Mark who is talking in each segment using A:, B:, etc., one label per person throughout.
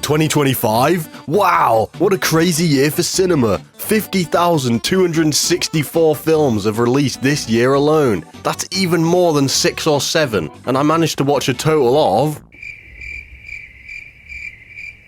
A: 2025? Wow, what a crazy year for cinema. 50,264 films have released this year alone. That's even more than 6 or 7, and I managed to watch a total of...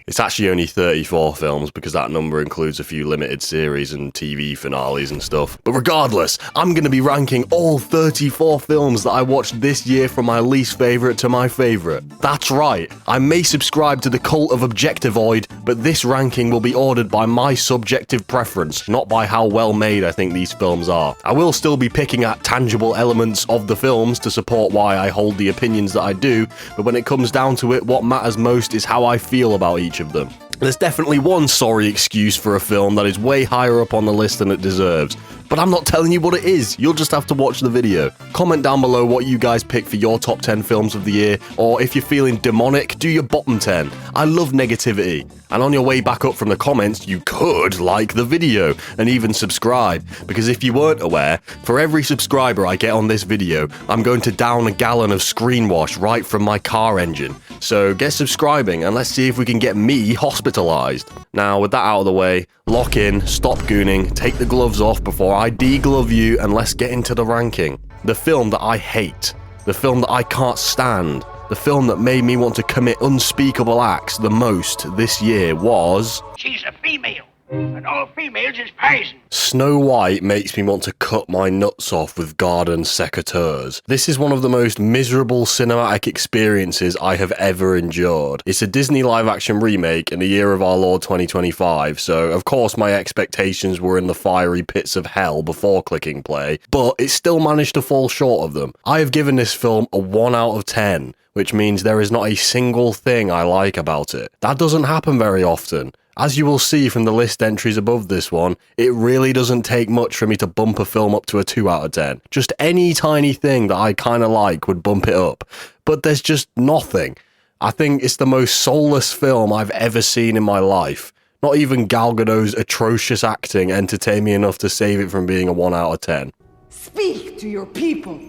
A: It's actually only 34 films because that number includes a few limited series and TV finales and stuff. But regardless, I'm going to be ranking all 34 films that I watched this year from my least favourite to my favourite. That's right, I may subscribe to the cult of Objectivoid, but this ranking will be ordered by my subjective preference, not by how well made I think these films are. I will still be picking at tangible elements of the films to support why I hold the opinions that I do, but when it comes down to it, what matters most is how I feel about each of them. There's definitely one sorry excuse for a film that is way higher up on the list than it deserves, but I'm not telling you what it is, you'll just have to watch the video. Comment down below what you guys pick for your top 10 films of the year, or if you're feeling demonic, do your bottom 10. I love negativity. And on your way back up from the comments, you could like the video and even subscribe, because if you weren't aware, for every subscriber I get on this video, I'm going to down a gallon of screen wash right from my car engine. So get subscribing and let's see if we can get me hospitalized. Now, with that out of the way, lock in, stop gooning, take the gloves off before I de-glove you, and let's get into the ranking. The film that I hate, the film that I can't stand, the film that made me want to commit unspeakable acts the most this year was...
B: She's a female, and all females is poison.
A: Snow White makes me want to cut my nuts off with garden secateurs. This is one of the most miserable cinematic experiences I have ever endured. It's a Disney live-action remake in the year of our Lord 2025, so of course my expectations were in the fiery pits of hell before clicking play, but it still managed to fall short of them. I have given this film a 1 out of 10, which means there is not a single thing I like about it. That doesn't happen very often. As you will see from the list entries above this one, it really doesn't take much for me to bump a film up to a 2 out of 10. Just any tiny thing that I kind of like would bump it up. But there's just nothing. I think it's the most soulless film I've ever seen in my life. Not even Gal Gadot's atrocious acting entertained me enough to save it from being a 1 out of 10.
C: Speak to your people.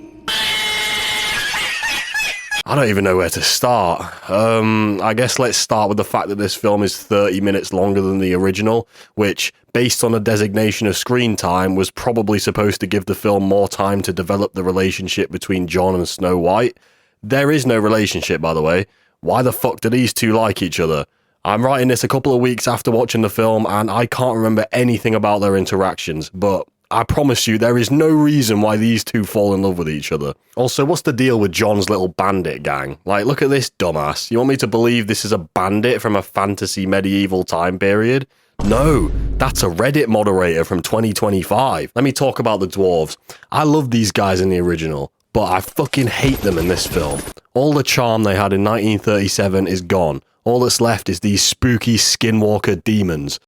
A: I don't even know where to start. I guess let's start with the fact that this film is 30 minutes longer than the original, which, based on a designation of screen time, was probably supposed to give the film more time to develop the relationship between John and Snow White. There is no relationship, by the way. Why the fuck do these two like each other? I'm writing this a couple of weeks after watching the film, and I can't remember anything about their interactions, but I promise you, there is no reason why these two fall in love with each other. Also, what's the deal with John's little bandit gang? Like, look at this dumbass. You want me to believe this is a bandit from a fantasy medieval time period? No, that's a Reddit moderator from 2025. Let me talk about the dwarves. I love these guys in the original, but I fucking hate them in this film. All the charm they had in 1937 is gone. All that's left is these spooky skinwalker demons.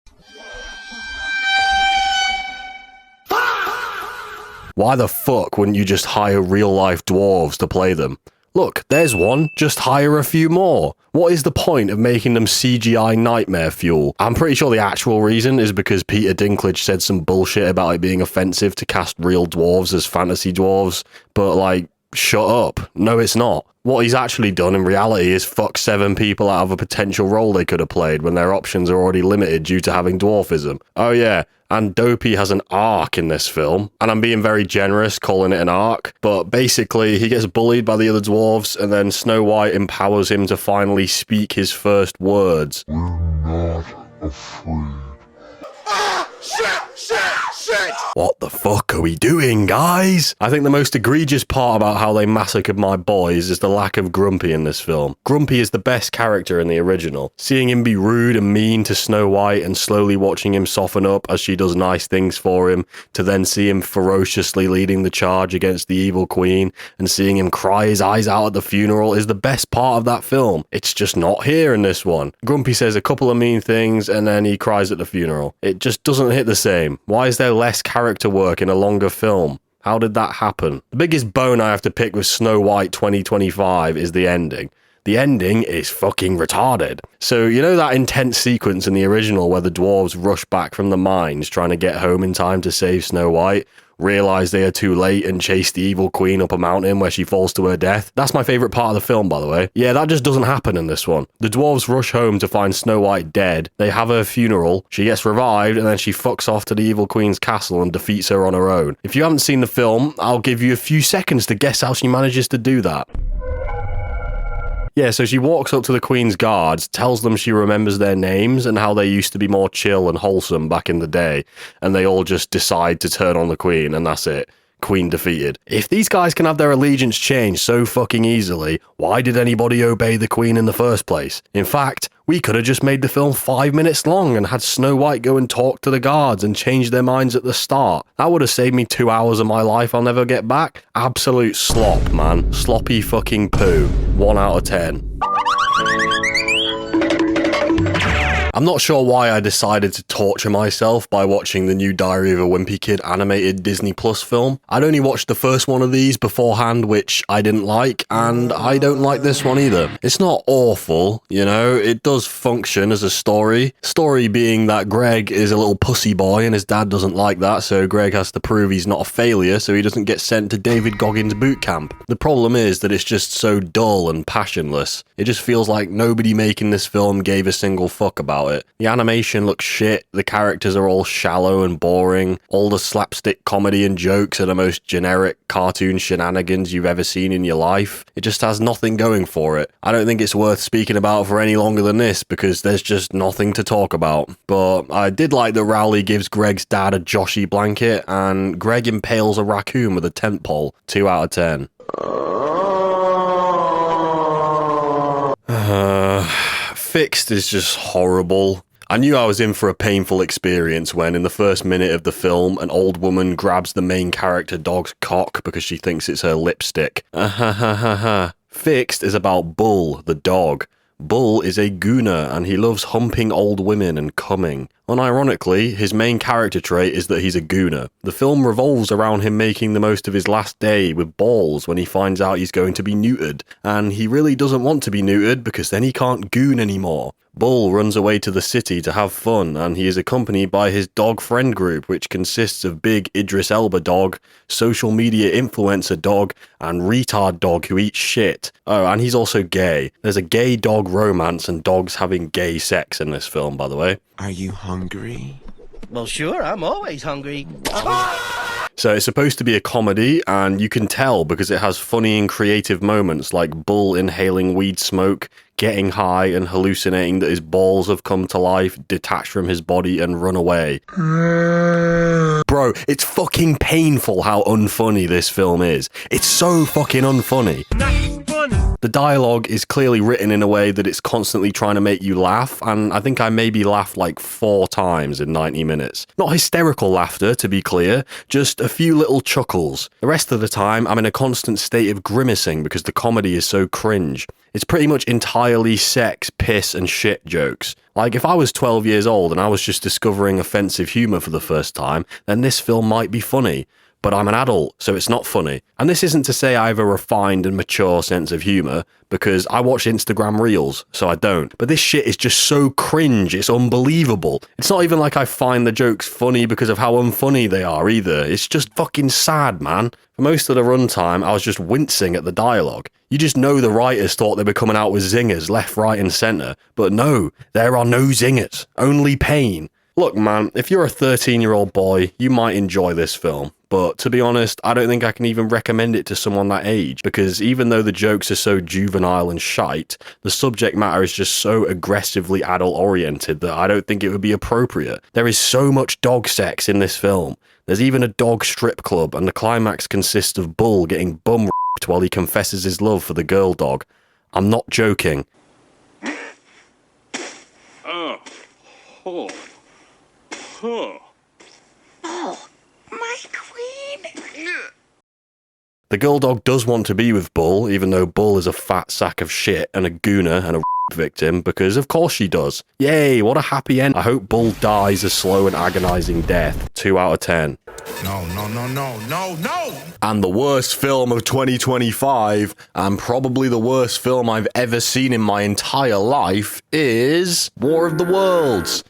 A: Why the fuck wouldn't you just hire real-life dwarves to play them? Look, there's one, just hire a few more. What is the point of making them CGI nightmare fuel? I'm pretty sure the actual reason is because Peter Dinklage said some bullshit about it being offensive to cast real dwarves as fantasy dwarves, but like, shut up. No, it's not. What he's actually done in reality is fuck 7 people out of a potential role they could have played when their options are already limited due to having dwarfism. Oh yeah, and Dopey has an arc in this film, and I'm being very generous calling it an arc, but basically he gets bullied by the other dwarves, and then Snow White empowers him to finally speak his first words.
D: We're not afraid.
B: Shit!
A: What the fuck are we doing, guys? I think the most egregious part about how they massacred my boys is the lack of Grumpy in this film. Grumpy is the best character in the original. Seeing him be rude and mean to Snow White and slowly watching him soften up as she does nice things for him, to then see him ferociously leading the charge against the evil queen and seeing him cry his eyes out at the funeral is the best part of that film. It's just not here in this one. Grumpy says a couple of mean things and then he cries at the funeral. It just doesn't hit the same. Why is there less character work in a longer film? How did that happen? The biggest bone I have to pick with Snow White 2025 is the ending. The ending is fucking retarded. So, you know that intense sequence in the original where the dwarves rush back from the mines trying to get home in time to save Snow White? realize they are too late and chase the evil queen up a mountain where she falls to her death. That's my favorite part of the film, by the way. Yeah, that just doesn't happen in this one. The dwarves rush home to find Snow White dead. They have her funeral. She gets revived and then she fucks off to the evil queen's castle and defeats her on her own. If you haven't seen the film, I'll give you a few seconds to guess how she manages to do that. Yeah, so she walks up to the Queen's guards, tells them she remembers their names and how they used to be more chill and wholesome back in the day, and they all just decide to turn on the Queen, and that's it. Queen defeated. If these guys can have their allegiance changed so fucking easily, why did anybody obey the Queen in the first place? In fact, we could have just made the film 5 minutes long and had Snow White go and talk to the guards and change their minds at the start. That would have saved me 2 hours of my life I'll never get back. Absolute slop, man. Sloppy fucking poo. 1 out of 10. I'm not sure why I decided to torture myself by watching the new Diary of a Wimpy Kid animated Disney Plus film. I'd only watched the first one of these beforehand, which I didn't like, and I don't like this one either. It's not awful, you know, it does function as a story. Story being that Greg is a little pussy boy and his dad doesn't like that, so Greg has to prove he's not a failure so he doesn't get sent to David Goggins boot camp. The problem is that it's just so dull and passionless. It just feels like nobody making this film gave a single fuck about it. The animation looks shit, the characters are all shallow and boring, all the slapstick comedy and jokes are the most generic cartoon shenanigans you've ever seen in your life. It just has nothing going for it. I don't think it's worth speaking about for any longer than this because there's just nothing to talk about. But I did like that Rowley gives Greg's dad a Joshy blanket and Greg impales a raccoon with a tent pole. 2 out of 10. Fixed is just horrible. I knew I was in for a painful experience when, in the first minute of the film, an old woman grabs the main character dog's cock because she thinks it's her lipstick. Fixed is about Bull, the dog. Bull is a gooner and he loves humping old women and coming. Unironically, his main character trait is that he's a gooner. The film revolves around him making the most of his last day with balls when he finds out he's going to be neutered, and he really doesn't want to be neutered because then he can't goon anymore. Bull runs away to the city to have fun, and he is accompanied by his dog friend group, which consists of Big Idris Elba dog, social media influencer dog, and retard dog who eats shit. Oh, and he's also gay. There's a gay dog romance and dogs having gay sex in this film, by the way.
E: Are you hungry?
F: Well, sure, I'm always hungry.
A: So it's supposed to be a comedy, and you can tell because it has funny and creative moments like Bull inhaling weed smoke, getting high and hallucinating that his balls have come to life, detached from his body and run away. Bro, it's fucking painful how unfunny this film is. It's so fucking unfunny. The dialogue is clearly written in a way that it's constantly trying to make you laugh, and I think I maybe laughed like 4 times in 90 minutes. Not hysterical laughter, to be clear, just a few little chuckles. The rest of the time, I'm in a constant state of grimacing because the comedy is so cringe. It's pretty much entirely sex, piss, and shit jokes. Like, if I was 12 years old and I was just discovering offensive humour for the first time, then this film might be funny. But I'm an adult, so it's not funny. And this isn't to say I have a refined and mature sense of humour, because I watch Instagram Reels, so I don't. But this shit is just so cringe, it's unbelievable. It's not even like I find the jokes funny because of how unfunny they are either. It's just fucking sad, man. For most of the runtime, I was just wincing at the dialogue. You just know the writers thought they were coming out with zingers left, right and centre. But no, there are no zingers, only pain. Look, man, if you're a 13-year-old boy, you might enjoy this film. But to be honest, I don't think I can even recommend it to someone that age, because even though the jokes are so juvenile and shite, the subject matter is just so aggressively adult-oriented that I don't think it would be appropriate. There is so much dog sex in this film. There's even a dog strip club, and the climax consists of Bull getting bum-rapped while he confesses his love for the girl dog. I'm not joking.
C: My queen!
A: The girl dog does want to be with Bull, even though Bull is a fat sack of shit and a gooner and a victim, because of course she does. Yay, what a happy end. I hope Bull dies a slow and agonizing death. 2 out of 10.
E: No.
A: And the worst film of 2025, and probably the worst film I've ever seen in my entire life, is War of the Worlds.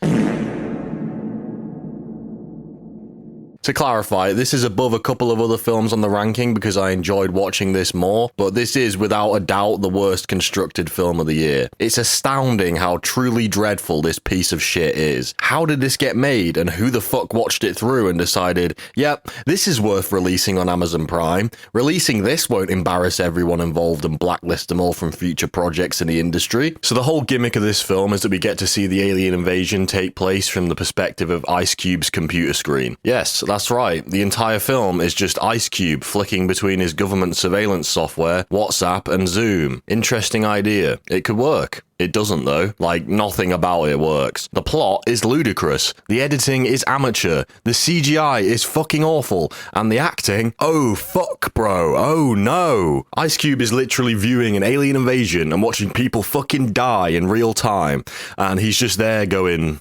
A: To clarify, this is above a couple of other films on the ranking because I enjoyed watching this more, but this is without a doubt the worst constructed film of the year. It's astounding how truly dreadful this piece of shit is. How did this get made, and who the fuck watched it through and decided, yep, this is worth releasing on Amazon Prime. Releasing this won't embarrass everyone involved and blacklist them all from future projects in the industry. So the whole gimmick of this film is that we get to see the alien invasion take place from the perspective of Ice Cube's computer screen. Yes, that's right. The entire film is just Ice Cube flicking between his government surveillance software, WhatsApp, and Zoom. Interesting idea. It could work. It doesn't though. Like, nothing about it works. The plot is ludicrous. The editing is amateur. The CGI is fucking awful. And the acting, oh fuck bro, oh no. Ice Cube is literally viewing an alien invasion and watching people fucking die in real time. And he's just there going...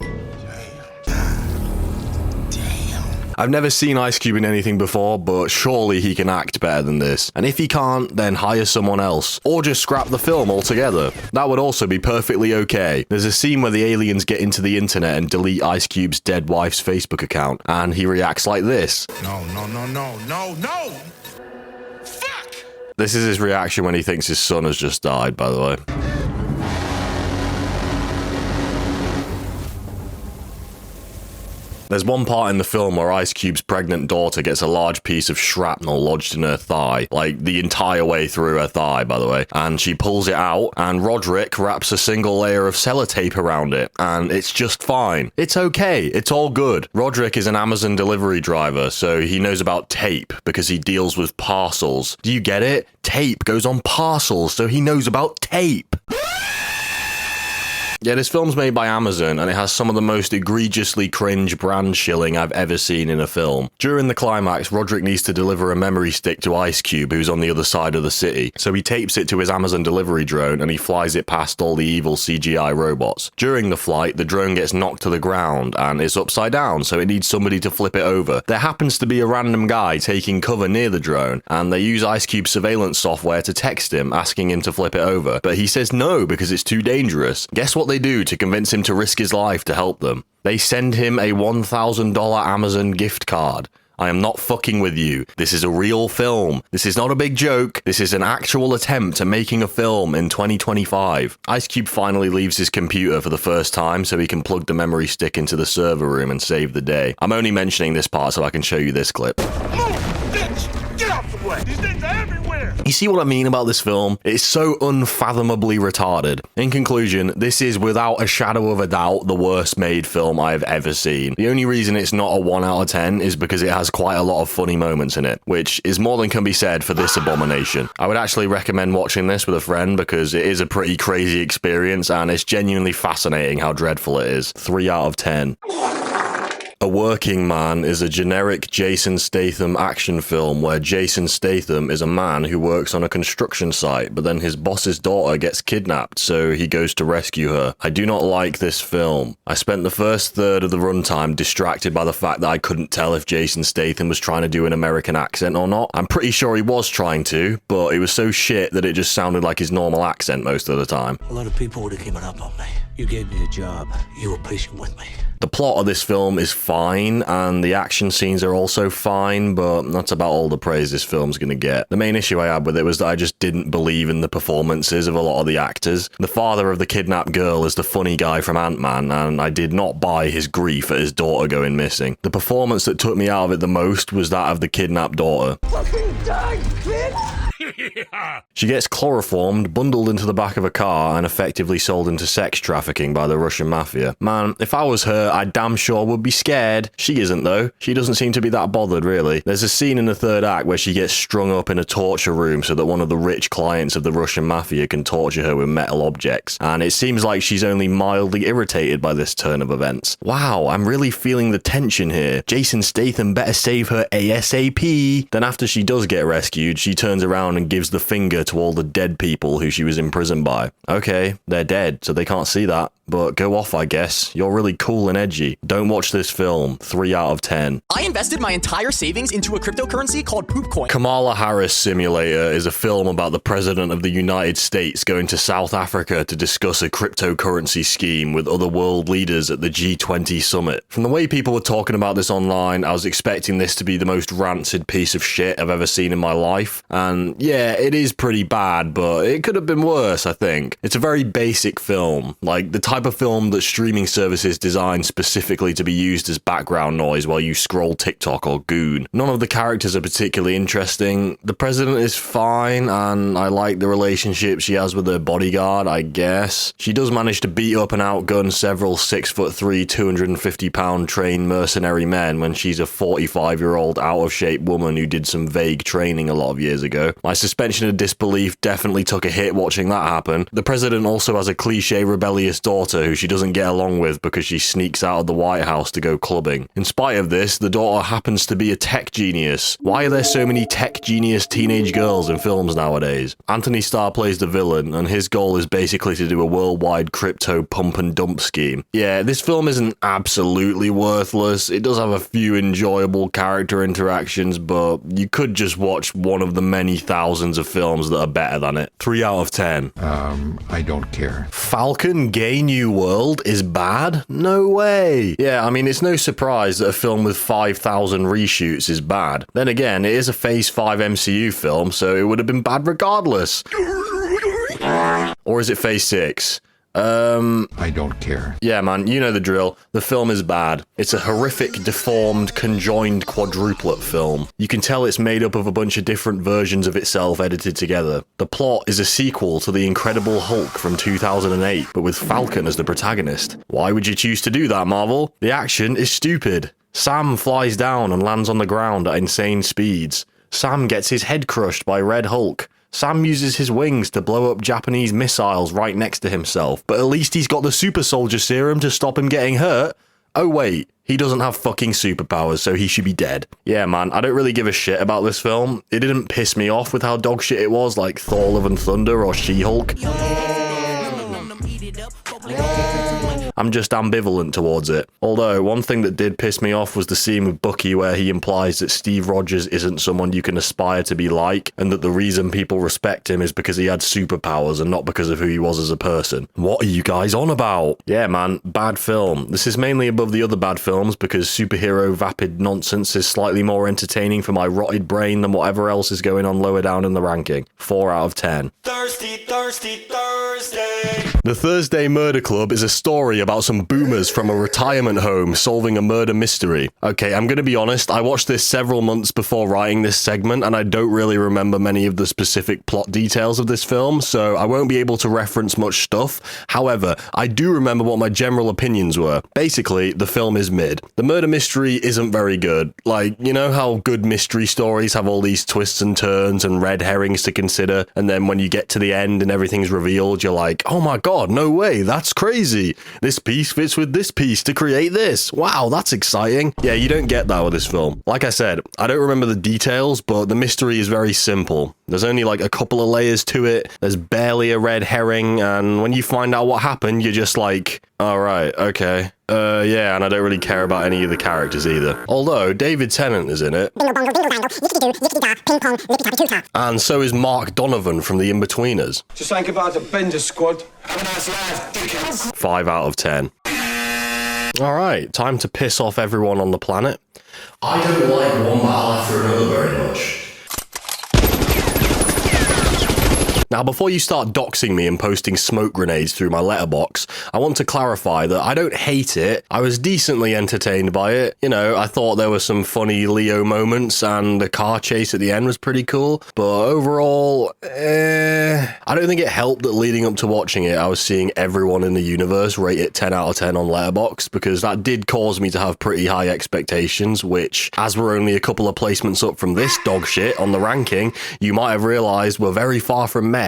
A: I've never seen Ice Cube in anything before, but surely he can act better than this. And if he can't, then hire someone else. Or just scrap the film altogether. That would also be perfectly okay. There's a scene where the aliens get into the internet and delete Ice Cube's dead wife's Facebook account, and he reacts like this.
E: No. Fuck!
A: This is his reaction when he thinks his son has just died, by the way. There's one part in the film where Ice Cube's pregnant daughter gets a large piece of shrapnel lodged in her thigh, like the entire way through her thigh, by the way, and she pulls it out, and Roderick wraps a single layer of sellotape around it, and it's just fine. It's okay. It's all good. Roderick is an Amazon delivery driver, so he knows about tape because he deals with parcels. Do you get it? Tape goes on parcels, so he knows about tape. Yeah, this film's made by Amazon, and it has some of the most egregiously cringe brand shilling I've ever seen in a film. During the climax, Roderick needs to deliver a memory stick to Ice Cube, who's on the other side of the city. So he tapes it to his Amazon delivery drone, and he flies it past all the evil CGI robots. During the flight, the drone gets knocked to the ground, and it's upside down, so it needs somebody to flip it over. There happens to be a random guy taking cover near the drone, and they use Ice Cube's surveillance software to text him, asking him to flip it over. But he says no, because it's too dangerous. Guess what they do to convince him to risk his life to help them? They send him a $1,000 Amazon gift card. I am not fucking with you. This is a real film. This is not a big joke. This is an actual attempt at making a film in 2025. Ice Cube finally leaves his computer for the first time so he can plug the memory stick into the server room and save the day. I'm only mentioning this part so I can show you this clip.
E: Move, bitch! Get out the way! These things are everywhere!
A: You see what I mean about this film? It's so unfathomably retarded. In conclusion, this is without a shadow of a doubt the worst made film I've ever seen. The only reason it's not a 1 out of 10 is because it has quite a lot of funny moments in it, which is more than can be said for this abomination. I would actually recommend watching this with a friend because it is a pretty crazy experience and it's genuinely fascinating how dreadful it is. 3 out of 10. A Working Man is a generic Jason Statham action film where Jason Statham is a man who works on a construction site, but then his boss's daughter gets kidnapped, so he goes to rescue her. I do not like this film. I spent the first third of the runtime distracted by the fact that I couldn't tell if Jason Statham was trying to do an American accent or not. I'm pretty sure he was trying to, but it was so shit that it just sounded like his normal accent most of the time.
G: A lot of people would have given up on me. You gave me a job. You were patient with me.
A: The plot of this film is fine, and the action scenes are also fine, but that's about all the praise this film's gonna get. The main issue I had with it was that I just didn't believe in the performances of a lot of the actors. The father of the kidnapped girl is the funny guy from Ant-Man, and I did not buy his grief at his daughter going missing. The performance that took me out of it the most was that of the kidnapped daughter.
C: Fucking die, kid!
A: She gets chloroformed, bundled into the back of a car, and effectively sold into sex trafficking by the Russian mafia. Man, if I was her, I damn sure would be scared. She isn't, though. She doesn't seem to be that bothered, really. There's a scene in the third act where she gets strung up in a torture room so that one of the rich clients of the Russian mafia can torture her with metal objects, and it seems like she's only mildly irritated by this turn of events. Wow, I'm really feeling the tension here. Jason Statham better save her ASAP. Then after she does get rescued, she turns around and gives the finger to all the dead people who she was imprisoned by. Okay, they're dead, so they can't see that. But go off, I guess. You're really cool and edgy. Don't watch this film. 3 out of 10.
H: I invested my entire savings into a cryptocurrency called Poopcoin.
A: Kamala Harris Simulator is a film about the President of the United States going to South Africa to discuss a cryptocurrency scheme with other world leaders at the G20 summit. From the way people were talking about this online, I was expecting this to be the most rancid piece of shit I've ever seen in my life. And yeah, it is pretty bad, but it could have been worse, I think. It's a very basic film. Like, the type of film that streaming services design specifically to be used as background noise while you scroll TikTok or Goon. None of the characters are particularly interesting. The president is fine, and I like the relationship she has with her bodyguard, I guess. She does manage to beat up and outgun several 6'3", 250-pound trained mercenary men when she's a 45-year-old out-of-shape woman who did some vague training a lot of years ago. My suspension of disbelief definitely took a hit watching that happen. The president also has a cliche rebellious daughter who she doesn't get along with because she sneaks out of the White House to go clubbing. In spite of this, the daughter happens to be a tech genius. Why are there so many tech genius teenage girls in films nowadays? Anthony Starr plays the villain, and his goal is basically to do a worldwide crypto pump and dump scheme. Yeah, this film isn't absolutely worthless. It does have a few enjoyable character interactions, but you could just watch one of the many thousands of films that are better than it. 3 out of 10.
D: I don't care.
A: Falcon Gay New World is bad? No way. Yeah, I mean, it's no surprise that a film with 5,000 reshoots is bad. Then again, it is a Phase 5 MCU film, so it would have been bad regardless. Or is it Phase 6?
D: I don't care.
A: Yeah, man, you know the drill. The film is bad. It's a horrific, deformed, conjoined quadruplet film. You can tell it's made up of a bunch of different versions of itself edited together. The plot is a sequel to The Incredible Hulk from 2008, but with Falcon as the protagonist. Why would you choose to do that, Marvel? The action is stupid. Sam flies down and lands on the ground at insane speeds. Sam gets his head crushed by Red Hulk. Sam uses his wings to blow up Japanese missiles right next to himself, but at least he's got the super soldier serum to stop him getting hurt. Oh wait, he doesn't have fucking superpowers, so he should be dead. Yeah, man, I don't really give a shit about this film. It didn't piss me off with how dog shit it was, like Thor: Love and Thunder or She-Hulk. I'm just ambivalent towards it. Although, one thing that did piss me off was the scene with Bucky where he implies that Steve Rogers isn't someone you can aspire to be like, and that the reason people respect him is because he had superpowers and not because of who he was as a person. What are you guys on about? Yeah, man, bad film. This is mainly above the other bad films because superhero vapid nonsense is slightly more entertaining for my rotted brain than whatever else is going on lower down in the ranking. 4 out of 10.
E: Thirsty, thirsty, Thursday.
A: The Thursday Murder Club is a story about some boomers from a retirement home solving a murder mystery. Okay, I'm gonna be honest, I watched this several months before writing this segment and I don't really remember many of the specific plot details of this film, so I won't be able to reference much stuff. However, I do remember what my general opinions were. Basically, the film is mid. The murder mystery isn't very good. Like, you know how good mystery stories have all these twists and turns and red herrings to consider, and then when you get to the end and everything's revealed, you're like, oh my god, no way, that's crazy. This piece fits with this piece to create this. Wow, that's exciting. Yeah, you don't get that with this film. Like I said, I don't remember the details, but the mystery is very simple. There's only like a couple of layers to it. There's barely a red herring, and when you find out what happened, you're just like, all right, okay. Yeah, and I don't really care about any of the characters either. Although, David Tennant is in it. And so is Mark Donovan from The Inbetweeners.
E: Just think about the Bender squad. Have a nice life, dickheads.
A: 5 out of 10. Alright, time to piss off everyone on the planet. I don't like one battle after another very much. Now, before you start doxing me and posting smoke grenades through my letterbox, I want to clarify that I don't hate it. I was decently entertained by it. You know, I thought there were some funny Leo moments and the car chase at the end was pretty cool. But overall, I don't think it helped that leading up to watching it, I was seeing everyone in the universe rate it 10 out of 10 on Letterboxd, because that did cause me to have pretty high expectations, which, as we're only a couple of placements up from this dog shit on the ranking, you might have realized were very far from met.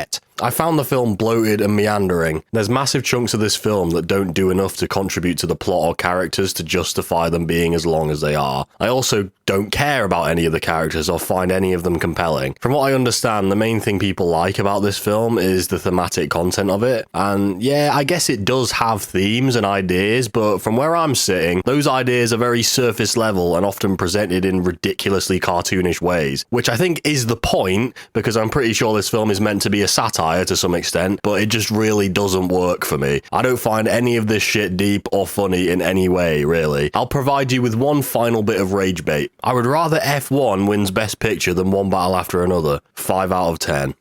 A: I found the film bloated and meandering. There's massive chunks of this film that don't do enough to contribute to the plot or characters to justify them being as long as they are. I also don't care about any of the characters or find any of them compelling. From what I understand, the main thing people like about this film is the thematic content of it. And yeah, I guess it does have themes and ideas, but from where I'm sitting, those ideas are very surface level and often presented in ridiculously cartoonish ways, which I think is the point, because I'm pretty sure this film is meant to be a satire to some extent, but it just really doesn't work for me. I don't find any of this shit deep or funny in any way, really. I'll provide you with one final bit of rage bait. I would rather F1 wins Best Picture than one battle after another. 5 out of 10.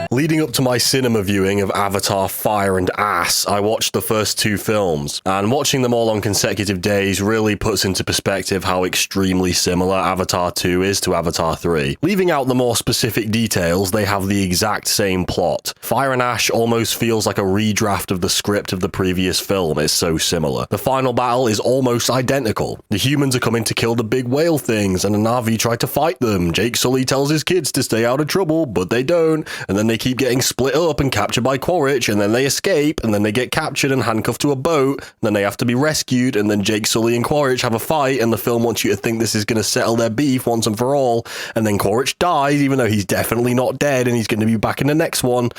A: Leading up to my cinema viewing of Avatar Fire and Ass, I watched the first two films, and watching them all on consecutive days really puts into perspective how extremely similar Avatar 2 is to Avatar 3. Leaving out the more specific details, they have the exact same plot. Fire and Ash almost feels like a redraft of the script of the previous film, it's so similar. The final battle is almost identical. The humans are coming to kill the big whale things, and the Na'vi try to fight them. Jake Sully tells his kids to stay out of trouble, but they don't, and then they keep getting split up and captured by Quaritch, and then they escape, and then they get captured and handcuffed to a boat, and then they have to be rescued, and then Jake Sully and Quaritch have a fight, and the film wants you to think this is going to settle their beef once and for all, and then Quaritch dies, even though he's definitely not dead, and he's going to be back in the next one.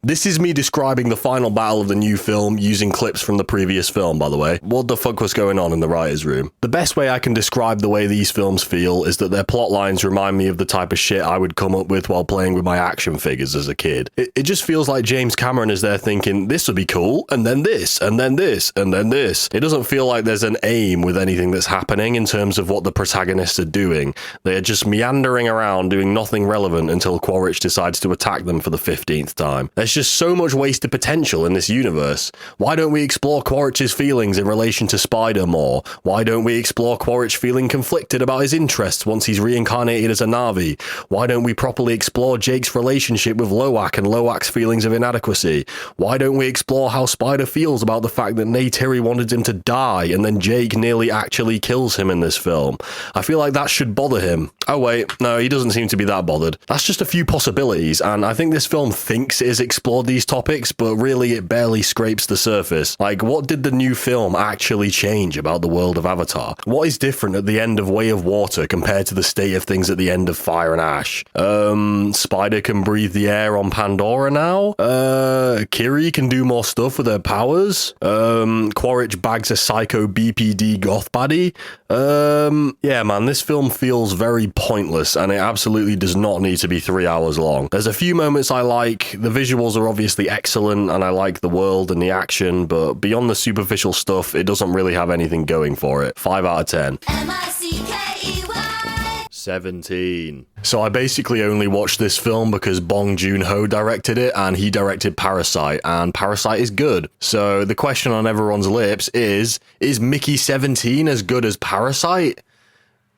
A: This is me describing the final battle of the new film using clips from the previous film, by the way. What the fuck was going on in the writer's room? The best way I can describe the way these films feel is that their plot lines remind me of the type of shit I would come up with while playing with my action figures as a kid. It just feels like James Cameron is there thinking, this would be cool, and then this, and then this, and then this. It doesn't feel like there's an aim with anything that's happening in terms of what the protagonists are doing. They are just meandering around doing nothing relevant until Quaritch decides to attack them for the 15th time. There's just so much wasted potential in this universe. Why don't we explore Quaritch's feelings in relation to Spider more? Why don't we explore Quaritch feeling conflicted about his interests once he's reincarnated as a Na'vi? Why don't we properly explore Jake's relationship with Loak and Loak's feelings of inadequacy? Why don't we explore how Spider feels about the fact that Neytiri wanted him to die and then Jake nearly actually kills him in this film? I feel like that should bother him. Oh wait, no, he doesn't seem to be that bothered. That's just a few possibilities, and I think this film thinks it has explored these topics, but really it barely scrapes the surface. Like, what did the new film actually change about the world of Avatar? What is different at the end of Way of Water compared to the state of things at the end of Fire and Ash? Spider can breathe the air on Pandora now? Kiri can do more stuff with her powers? Quaritch bags a psycho BPD goth baddie? Yeah man, this film feels very pointless, and it absolutely does not need to be 3 hours long. There's a few moments I like, the visuals are obviously excellent, and I like the world and the action, but beyond the superficial stuff, it doesn't really have anything going for it. 5 out of 10.
C: MICKEY
A: 17. So I basically only watched this film because Bong Joon-ho directed it, and he directed Parasite, and Parasite is good. So the question on everyone's lips is Mickey 17 as good as Parasite?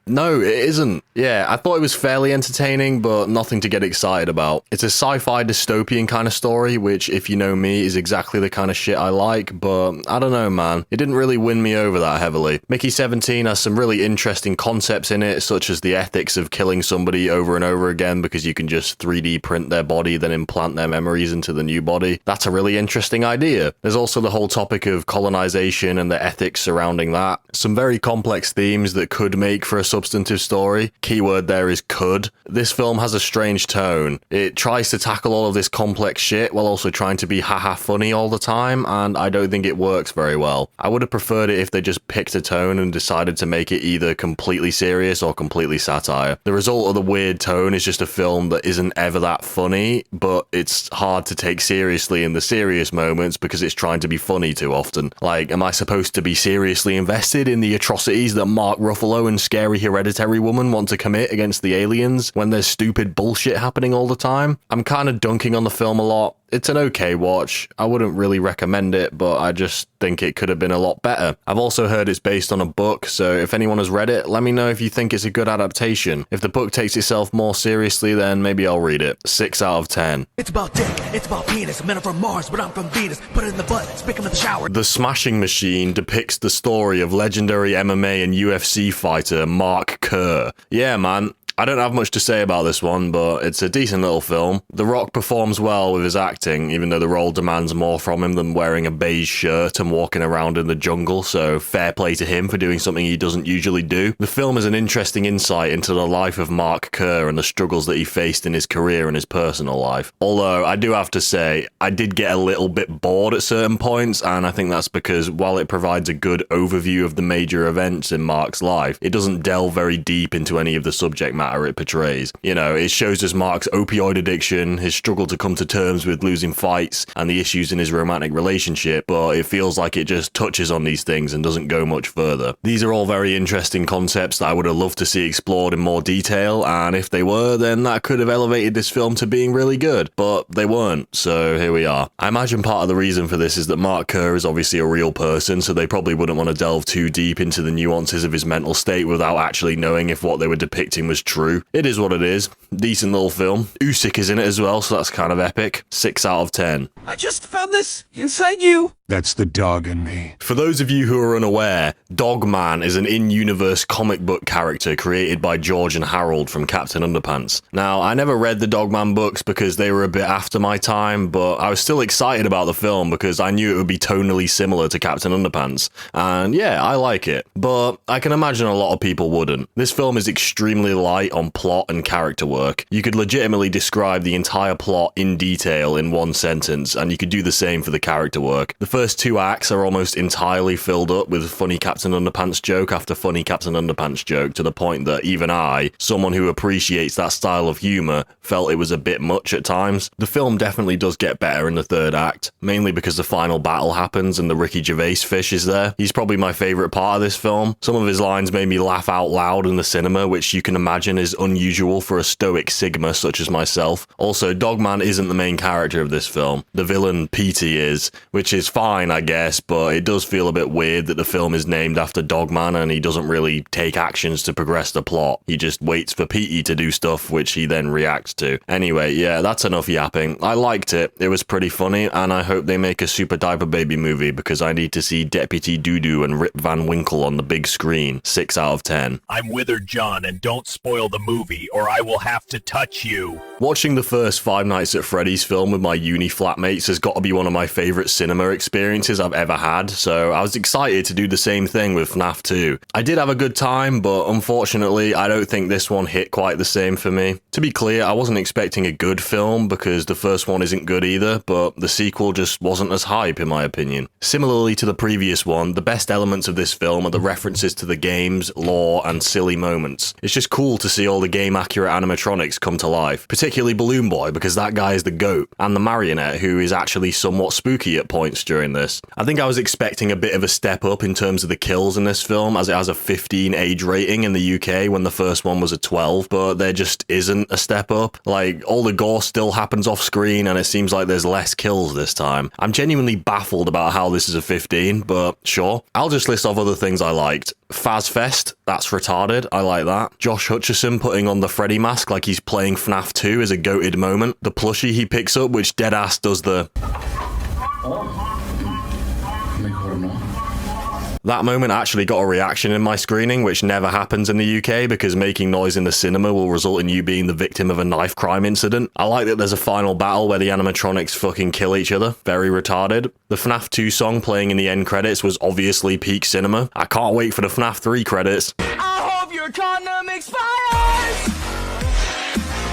A: No, it isn't. Yeah, I thought it was fairly entertaining, but nothing to get excited about. It's a sci-fi dystopian kind of story, which, if you know me, is exactly the kind of shit I like, but I don't know, man. It didn't really win me over that heavily. Mickey 17 has some really interesting concepts in it, such as the ethics of killing somebody over and over again because you can just 3D print their body, then implant their memories into the new body. That's a really interesting idea. There's also the whole topic of colonization and the ethics surrounding that. Some very complex themes that could make for a substantive story. Keyword there is could. This film has a strange tone. It tries to tackle all of this complex shit while also trying to be haha funny all the time, and I don't think it works very well. I would have preferred it if they just picked a tone and decided to make it either completely serious or completely satire. The result of the weird tone is just a film that isn't ever that funny, but it's hard to take seriously in the serious moments because it's trying to be funny too often. Like, am I supposed to be seriously invested in the atrocities that Mark Ruffalo and scary Hereditary Woman want to commit against the aliens when there's stupid bullshit happening all the time? I'm kind of dunking on the film a lot. It's an okay watch. I wouldn't really recommend it, but I just think it could have been a lot better. I've also heard it's based on a book, so if anyone has read it, let me know if you think it's a good adaptation. If the book takes itself more seriously, then maybe I'll read it. 6 out of 10.
G: It's about dick, it's about penis. Men are from Mars, but I'm from Venus. Put it in the butt, stick him in the shower.
A: The Smashing Machine depicts the story of legendary MMA and UFC fighter Mark Kerr. Yeah, man. I don't have much to say about this one, but it's a decent little film. The Rock performs well with his acting, even though the role demands more from him than wearing a beige shirt and walking around in the jungle, so fair play to him for doing something he doesn't usually do. The film is an interesting insight into the life of Mark Kerr and the struggles that he faced in his career and his personal life. Although, I do have to say, I did get a little bit bored at certain points, and I think that's because while it provides a good overview of the major events in Mark's life, it doesn't delve very deep into any of the subject matter it portrays. You know, it shows us Mark's opioid addiction, his struggle to come to terms with losing fights, and the issues in his romantic relationship, but it feels like it just touches on these things and doesn't go much further. These are all very interesting concepts that I would have loved to see explored in more detail, and if they were, then that could have elevated this film to being really good, but they weren't, so here we are. I imagine part of the reason for this is that Mark Kerr is obviously a real person, so they probably wouldn't want to delve too deep into the nuances of his mental state without actually knowing if what they were depicting was true. It is what it is. Decent little film. Usyk is in it as well, so that's kind of epic. 6 out of 10.
G: I just found this inside you.
D: That's the dog in me.
A: For those of you who are unaware, Dogman is an in-universe comic book character created by George and Harold from Captain Underpants. Now, I never read the Dogman books because they were a bit after my time, but I was still excited about the film because I knew it would be tonally similar to Captain Underpants. And yeah, I like it. But I can imagine a lot of people wouldn't. This film is extremely light on plot and character work. You could legitimately describe the entire plot in detail in one sentence, and you could do the same for the character work. The first 2 acts are almost entirely filled up with funny Captain Underpants joke after funny Captain Underpants joke, to the point that even I, someone who appreciates that style of humour, felt it was a bit much at times. The film definitely does get better in the 3rd act, mainly because the final battle happens and the Ricky Gervais fish is there. He's probably my favourite part of this film. Some of his lines made me laugh out loud in the cinema, which you can imagine is unusual for a stoic Sigma such as myself. Also, Dogman isn't the main character of this film. The villain, Petey, is, which is fine, I guess, but it does feel a bit weird that the film is named after Dogman and he doesn't really take actions to progress the plot. He just waits for Petey to do stuff which he then reacts to. Anyway, yeah, that's enough yapping. I liked it. It was pretty funny, and I hope they make a Super Diaper Baby movie because I need to see Deputy Doodoo and Rip Van Winkle on the big screen. 6 out of 10.
I: I'm Withered John, and don't spoil the movie or I will have to touch you.
A: Watching the first Five Nights at Freddy's film with my uni flatmates has got to be one of my favourite cinema experiences I've ever had, so I was excited to do the same thing with FNAF 2. I did have a good time, but unfortunately I don't think this one hit quite the same for me. To be clear, I wasn't expecting a good film because the first one isn't good either, but the sequel just wasn't as hype in my opinion. Similarly to the previous one, the best elements of this film are the references to the games, lore, and silly moments. It's just cool to see all the game-accurate animatronics come to life, particularly Balloon Boy because that guy is the GOAT, and the marionette who is actually somewhat spooky at points during this. I think I was expecting a bit of a step up in terms of the kills in this film, as it has a 15 age rating in the UK when the first one was a 12, but there just isn't a step up. Like, all the gore still happens off screen and it seems like there's less kills this time. I'm genuinely baffled about how this is a 15, but sure. I'll just list off other things I liked. Fazfest, that's retarded, I like that. Josh Hutcherson putting on the Freddy mask like he's playing FNAF 2 is a goated moment. The plushie he picks up, which deadass does the... That moment actually got a reaction in my screening, which never happens in the UK because making noise in the cinema will result in you being the victim of a knife crime incident. I like that there's a final battle where the animatronics fucking kill each other. Very retarded. The FNAF 2 song playing in the end credits was obviously peak cinema. I can't wait for the FNAF 3 credits.
C: I hope your condom expires!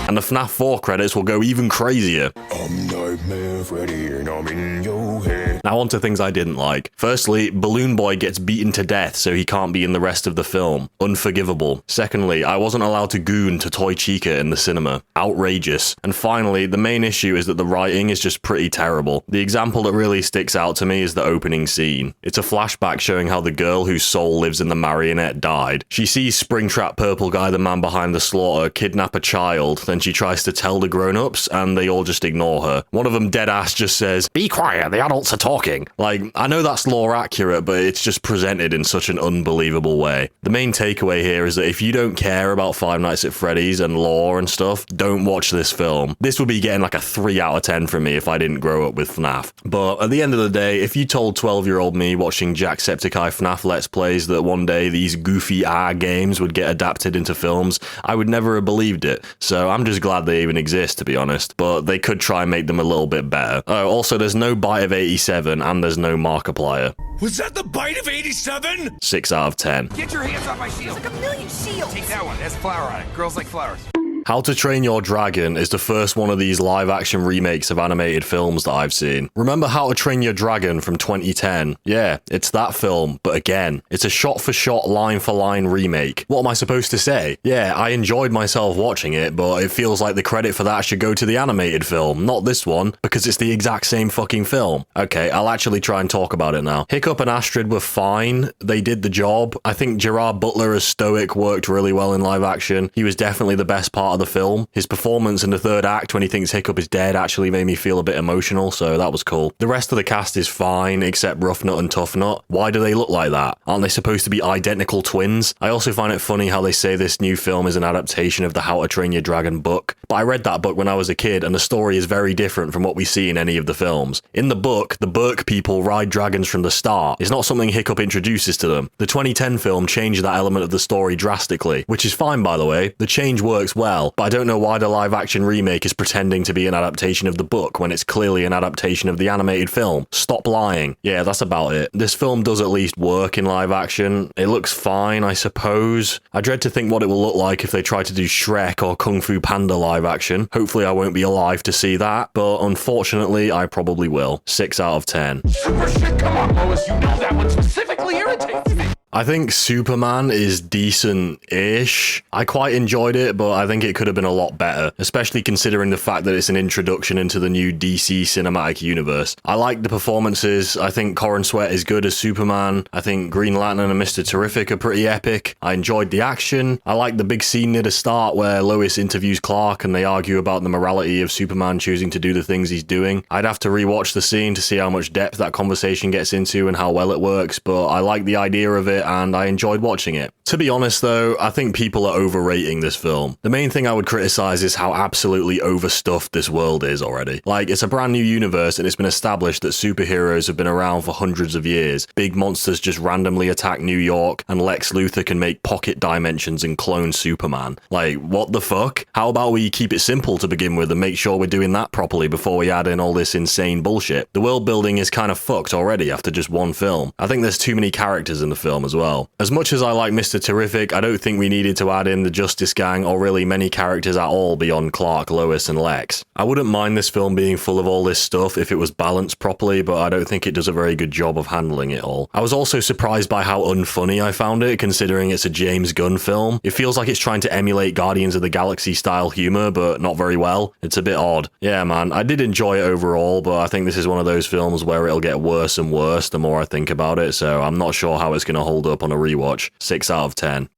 A: And the FNAF 4 credits will go even crazier.
E: I'm Nightmare Freddy and I'm in your head.
A: Now on to things I didn't like. Firstly, Balloon Boy gets beaten to death so he can't be in the rest of the film. Unforgivable. Secondly, I wasn't allowed to goon to Toy Chica in the cinema. Outrageous. And finally, the main issue is that the writing is just pretty terrible. The example that really sticks out to me is the opening scene. It's a flashback showing how the girl whose soul lives in the marionette died. She sees Springtrap Purple Guy, the man behind the slaughter, kidnap a child, then she tries to tell the grown-ups and they all just ignore her. One One of them dead ass just says, "Be quiet, the adults are talking." Like, I know that's lore accurate, but it's just presented in such an unbelievable way. The main takeaway here is that if you don't care about Five Nights at Freddy's and lore and stuff, don't watch this film. This would be getting like a 3 out of 10 from me if I didn't grow up with FNAF. But at the end of the day, if you told 12-year-old me watching Jacksepticeye FNAF Let's Plays that one day these goofy games would get adapted into films, I would never have believed it. So I'm just glad they even exist, to be honest. But they could try and make them a little bit better. Oh, also, there's no Bite of 87 and there's no Markiplier.
E: Was that the bite of 87?
A: 6 out of 10.
E: Get your hands off my shield.
C: Like a million shields.
E: Take that one. That's flower on it. Girls like flowers.
A: How to Train Your Dragon is the first one of these live-action remakes of animated films that I've seen. Remember How to Train Your Dragon from 2010? Yeah, it's that film, but again, it's a shot-for-shot, line-for-line remake. What am I supposed to say? Yeah, I enjoyed myself watching it, but it feels like the credit for that should go to the animated film, not this one, because it's the exact same fucking film. Okay, I'll actually try and talk about it now. Hiccup and Astrid were fine. They did the job. I think Gerard Butler as Stoic worked really well in live action. He was definitely the best part of the film. His performance in the third act when he thinks Hiccup is dead actually made me feel a bit emotional, so that was cool. The rest of the cast is fine, except Rough Nut and Tough Nut. Why do they look like that? Aren't they supposed to be identical twins? I also find it funny how they say this new film is an adaptation of the How to Train Your Dragon book, but I read that book when I was a kid, and the story is very different from what we see in any of the films. In the book, the Burke people ride dragons from the start. It's not something Hiccup introduces to them. The 2010 film changed that element of the story drastically, which is fine, by the way. The change works well, but I don't know why the live action remake is pretending to be an adaptation of the book when it's clearly an adaptation of the animated film. Stop lying. Yeah, that's about it. This film does at least work in live action. It looks fine, I suppose. I dread to think what it will look like if they try to do Shrek or Kung Fu Panda live action. Hopefully I won't be alive to see that, but unfortunately I probably will. 6 out of 10.
E: Super shit, come on, Lois. You know that one specifically irritates me.
A: I think Superman is decent-ish. I quite enjoyed it, but I think it could have been a lot better, especially considering the fact that it's an introduction into the new DC cinematic universe. I like the performances. I think Corin Sweat is good as Superman. I think Green Lantern and Mr. Terrific are pretty epic. I enjoyed the action. I like the big scene near the start where Lois interviews Clark and they argue about the morality of Superman choosing to do the things he's doing. I'd have to rewatch the scene to see how much depth that conversation gets into and how well it works, but I like the idea of it and I enjoyed watching it. To be honest though, I think people are overrating this film. The main thing I would criticize is how absolutely overstuffed this world is already. Like, it's a brand new universe and it's been established that superheroes have been around for hundreds of years. Big monsters just randomly attack New York and Lex Luthor can make pocket dimensions and clone Superman. Like, what the fuck? How about we keep it simple to begin with and make sure we're doing that properly before we add in all this insane bullshit? The world building is kind of fucked already after just one film. I think there's too many characters in the film as well. As much as I like Mr. Terrific, I don't think we needed to add in the Justice Gang or really many characters at all beyond Clark, Lois, and Lex. I wouldn't mind this film being full of all this stuff if it was balanced properly, but I don't think it does a very good job of handling it all. I was also surprised by how unfunny I found it, considering it's a James Gunn film. It feels like it's trying to emulate Guardians of the Galaxy style humor, but not very well. It's a bit odd. Yeah, man, I did enjoy it overall, but I think this is one of those films where it'll get worse and worse the more I think about it, so I'm not sure how it's going to hold up on a rewatch. 6 out of 10.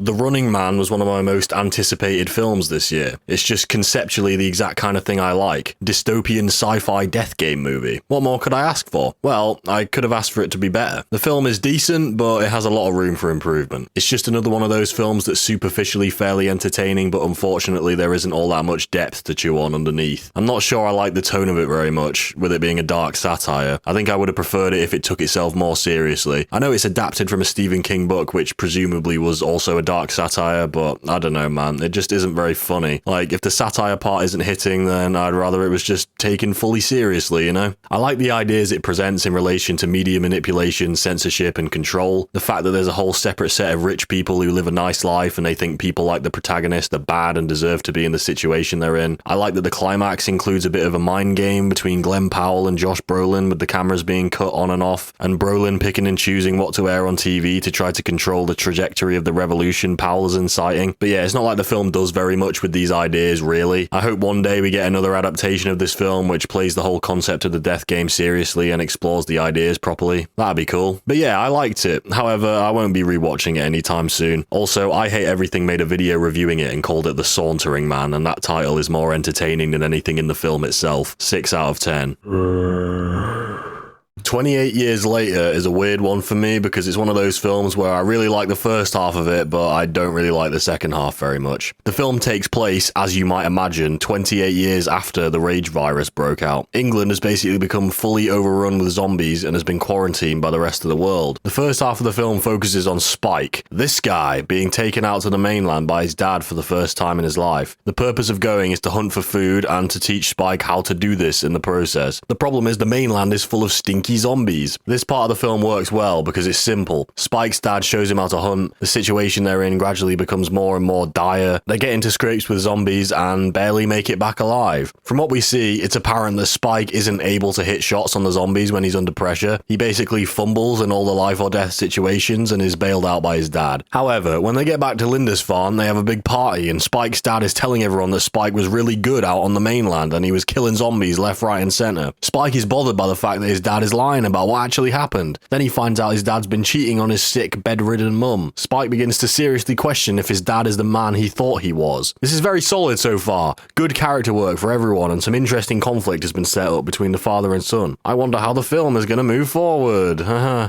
A: The Running Man was one of my most anticipated films this year. It's just conceptually the exact kind of thing I like. Dystopian sci-fi death game movie. What more could I ask for? Well, I could have asked for it to be better. The film is decent, but it has a lot of room for improvement. It's just another one of those films that's superficially fairly entertaining, but unfortunately there isn't all that much depth to chew on underneath. I'm not sure I like the tone of it very much, with it being a dark satire. I think I would have preferred it if it took itself more seriously. I know it's adapted from a Stephen King book, which presumably was also a dark satire, but I don't know, man. It just isn't very funny. Like, if the satire part isn't hitting, then I'd rather it was just taken fully seriously, you know? I like the ideas it presents in relation to media manipulation, censorship, and control. The fact that there's a whole separate set of rich people who live a nice life and they think people like the protagonist are bad and deserve to be in the situation they're in. I like that the climax includes a bit of a mind game between Glenn Powell and Josh Brolin, with the cameras being cut on and off, and Brolin picking and choosing what to air on TV to try to control the trajectory of the revolution notion Powell's inciting. But yeah, it's not like the film does very much with these ideas, really. I hope one day we get another adaptation of this film which plays the whole concept of the death game seriously and explores the ideas properly. That'd be cool. But yeah, I liked it. However, I won't be rewatching it anytime soon. Also, I Hate Everything made a video reviewing it and called it The Sauntering Man, and that title is more entertaining than anything in the film itself. 6 out of 10. 28 Years Later is a weird one for me because it's one of those films where I really like the first half of it, but I don't really like the second half very much. The film takes place, as you might imagine, 28 years after the rage virus broke out. England has basically become fully overrun with zombies and has been quarantined by the rest of the world. The first half of the film focuses on Spike, this guy being taken out to the mainland by his dad for the first time in his life. The purpose of going is to hunt for food and to teach Spike how to do this in the process. The problem is the mainland is full of stinky zombies. This part of the film works well because it's simple. Spike's dad shows him how to hunt. The situation they're in gradually becomes more and more dire. They get into scrapes with zombies and barely make it back alive. From what we see, it's apparent that Spike isn't able to hit shots on the zombies when he's under pressure. He basically fumbles in all the life or death situations and is bailed out by his dad. However, when they get back to Linda's farm, they have a big party and Spike's dad is telling everyone that Spike was really good out on the mainland and he was killing zombies left, right and center. Spike is bothered by the fact that his dad is lying about what actually happened. Then he finds out his dad's been cheating on his sick, bedridden mum. Spike begins to seriously question if his dad is the man he thought he was. This is very solid so far. Good character work for everyone and some interesting conflict has been set up between the father and son. I wonder how the film is going to move forward.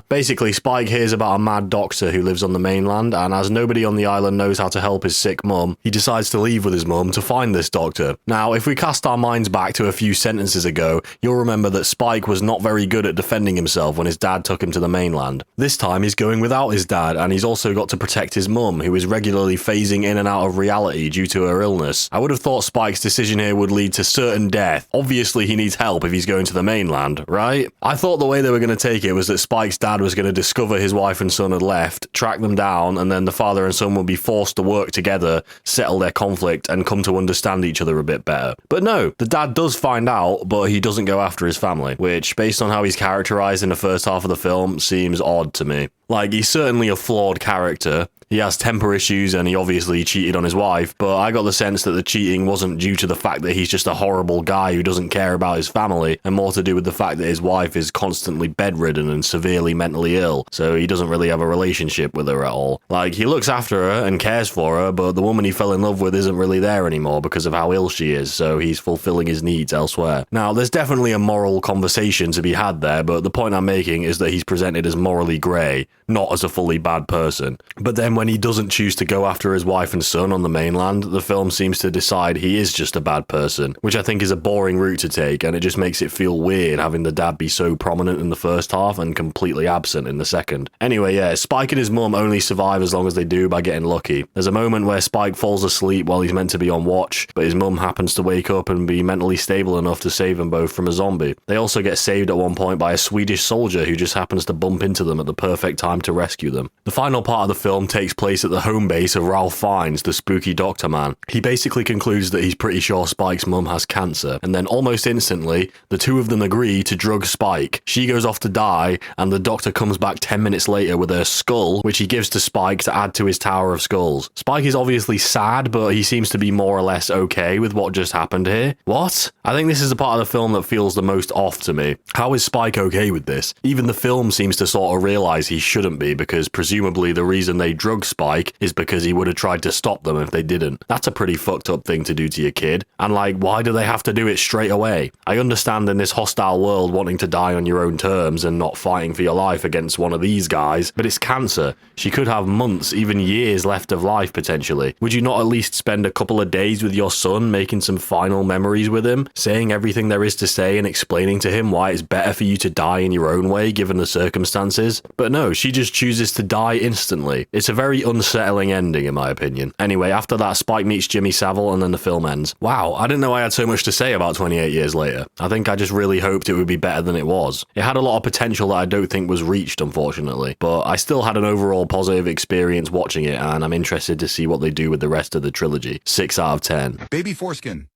A: Basically, Spike hears about a mad doctor who lives on the mainland, and as nobody on the island knows how to help his sick mum, he decides to leave with his mum to find this doctor. Now, if we cast our minds back to a few sentences ago, you'll remember that Spike was not very good at defending himself when his dad took him to the mainland. This time he's going without his dad, and he's also got to protect his mum, who is regularly phasing in and out of reality due to her illness. I would have thought Spike's decision here would lead to certain death. Obviously he needs help if he's going to the mainland, right? I thought the way they were going to take it was that Spike's dad was going to discover his wife and son had left, track them down, and then the father and son would be forced to work together, settle their conflict, and come to understand each other a bit better. But no, the dad does find out, but he doesn't go after his family, which, based on how he's characterized in the first half of the film, seems odd to me. Like, he's certainly a flawed character. He has temper issues and he obviously cheated on his wife, but I got the sense that the cheating wasn't due to the fact that he's just a horrible guy who doesn't care about his family, and more to do with the fact that his wife is constantly bedridden and severely mentally ill, so he doesn't really have a relationship with her at all. Like, he looks after her and cares for her, but the woman he fell in love with isn't really there anymore because of how ill she is, so he's fulfilling his needs elsewhere. Now, there's definitely a moral conversation to be had there, but the point I'm making is that he's presented as morally grey, not as a fully bad person. But then when he doesn't choose to go after his wife and son on the mainland, the film seems to decide he is just a bad person, which I think is a boring route to take, and it just makes it feel weird having the dad be so prominent in the first half and completely absent in the second. Anyway, yeah, Spike and his mum only survive as long as they do by getting lucky. There's a moment where Spike falls asleep while he's meant to be on watch, but his mum happens to wake up and be mentally stable enough to save them both from a zombie. They also get saved at one point by a Swedish soldier who just happens to bump into them at the perfect time to rescue them. The final part of the film takes place at the home base of Ralph Fiennes, the spooky doctor man. He basically concludes that he's pretty sure Spike's mum has cancer, and then almost instantly, the two of them agree to drug Spike. She goes off to die, and the doctor comes back 10 minutes later with her skull, which he gives to Spike to add to his tower of skulls. Spike is obviously sad, but he seems to be more or less okay with what just happened here. What? I think this is the part of the film that feels the most off to me. How is Spike okay with this? Even the film seems to sort of realize he shouldn't be, because presumably the reason they drug Spike is because he would have tried to stop them if they didn't. That's a pretty fucked up thing to do to your kid. And like, why do they have to do it straight away? I understand in this hostile world wanting to die on your own terms and not fighting for your life against one of these guys, but it's cancer. She could have months, even years left of life potentially. Would you not at least spend a couple of days with your son, making some final memories with him, saying everything there is to say and explaining to him why it's better for you to die in your own way given the circumstances? But no, she just chooses to die instantly. It's a very unsettling ending in my opinion. Anyway, after that, Spike meets Jimmy Savile and then the film ends. Wow, I didn't know I had so much to say about 28 Years Later. I think I just really hoped it would be better than it was. It had a lot of potential that I don't think was reached, unfortunately, but I still had an overall positive experience watching it, and I'm interested to see what they do with the rest of the trilogy. 6 out of 10.
E: Baby foreskin.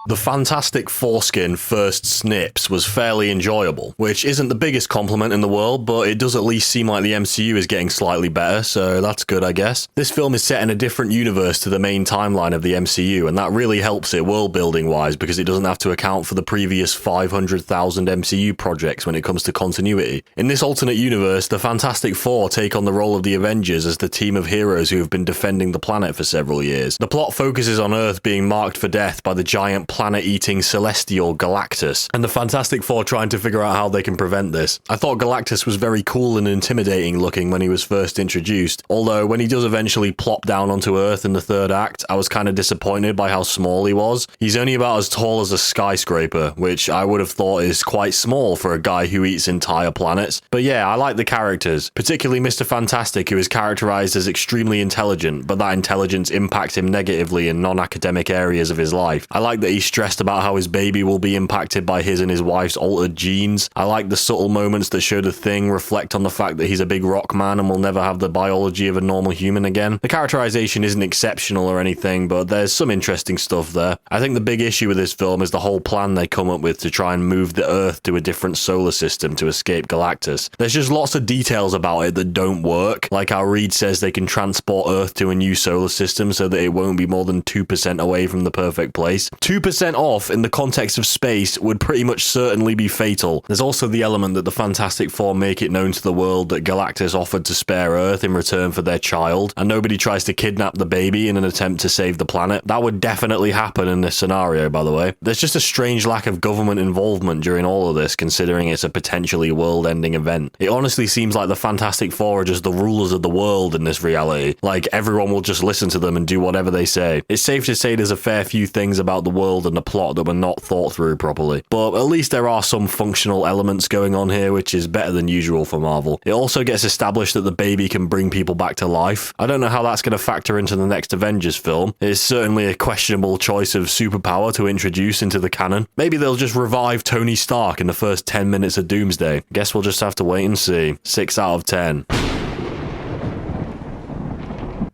A: The Fantastic Foreskin First Snips was fairly enjoyable, which isn't the biggest compliment in the world, but it does at least seem like the MCU is getting slightly better, so that's good, I guess. This film is set in a different universe to the main timeline of the MCU, and that really helps it world-building-wise because it doesn't have to account for the previous 500,000 MCU projects when it comes to continuity. In this alternate universe, the Fantastic Four take on the role of the Avengers as the team of heroes who have been defending the planet for several years. The plot focuses on Earth being marked for death by the giant planet-eating celestial Galactus, and the Fantastic Four trying to figure out how they can prevent this. I thought Galactus was very cool and intimidating looking when he was first introduced, although when he does eventually plop down onto Earth in the third act, I was kind of disappointed by how small he was. He's only about as tall as a skyscraper, which I would have thought is quite small for a guy who eats entire planets. But yeah, I like the characters, particularly Mr. Fantastic, who is characterized as extremely intelligent, but that intelligence impacts him negatively in non-academic areas of his life. I like that he's stressed about how his baby will be impacted by his and his wife's altered genes. I like the subtle moments that show the Thing reflect on the fact that he's a big rock man and will never have the biology of a normal human again. The characterization isn't exceptional or anything, but there's some interesting stuff there. I think the big issue with this film is the whole plan they come up with to try and move the Earth to a different solar system to escape Galactus. There's just lots of details about it that don't work, like how Reed says they can transport Earth to a new solar system so that it won't be more than 2% away from the perfect place. 2% off in the context of space would pretty much certainly be fatal. There's also the element that the Fantastic Four make it known to the world that Galactus offered to spare Earth in return for their child, and nobody tries to kidnap the baby in an attempt to save the planet. That would definitely happen in this scenario, by the way. There's just a strange lack of government involvement during all of this, considering it's a potentially world-ending event. It honestly seems like the Fantastic Four are just the rulers of the world in this reality. Like, everyone will just listen to them and do whatever they say. It's safe to say there's a fair few things about the world and the plot that were not thought through properly. But at least there are some functional elements going on here, which is better than usual for Marvel. It also gets established that the baby can bring people back to life. I don't know how that's going to factor into the next Avengers film. It's certainly a questionable choice of superpower to introduce into the canon. Maybe they'll just revive Tony Stark in the first 10 minutes of Doomsday. Guess we'll just have to wait and see. 6 out of 10.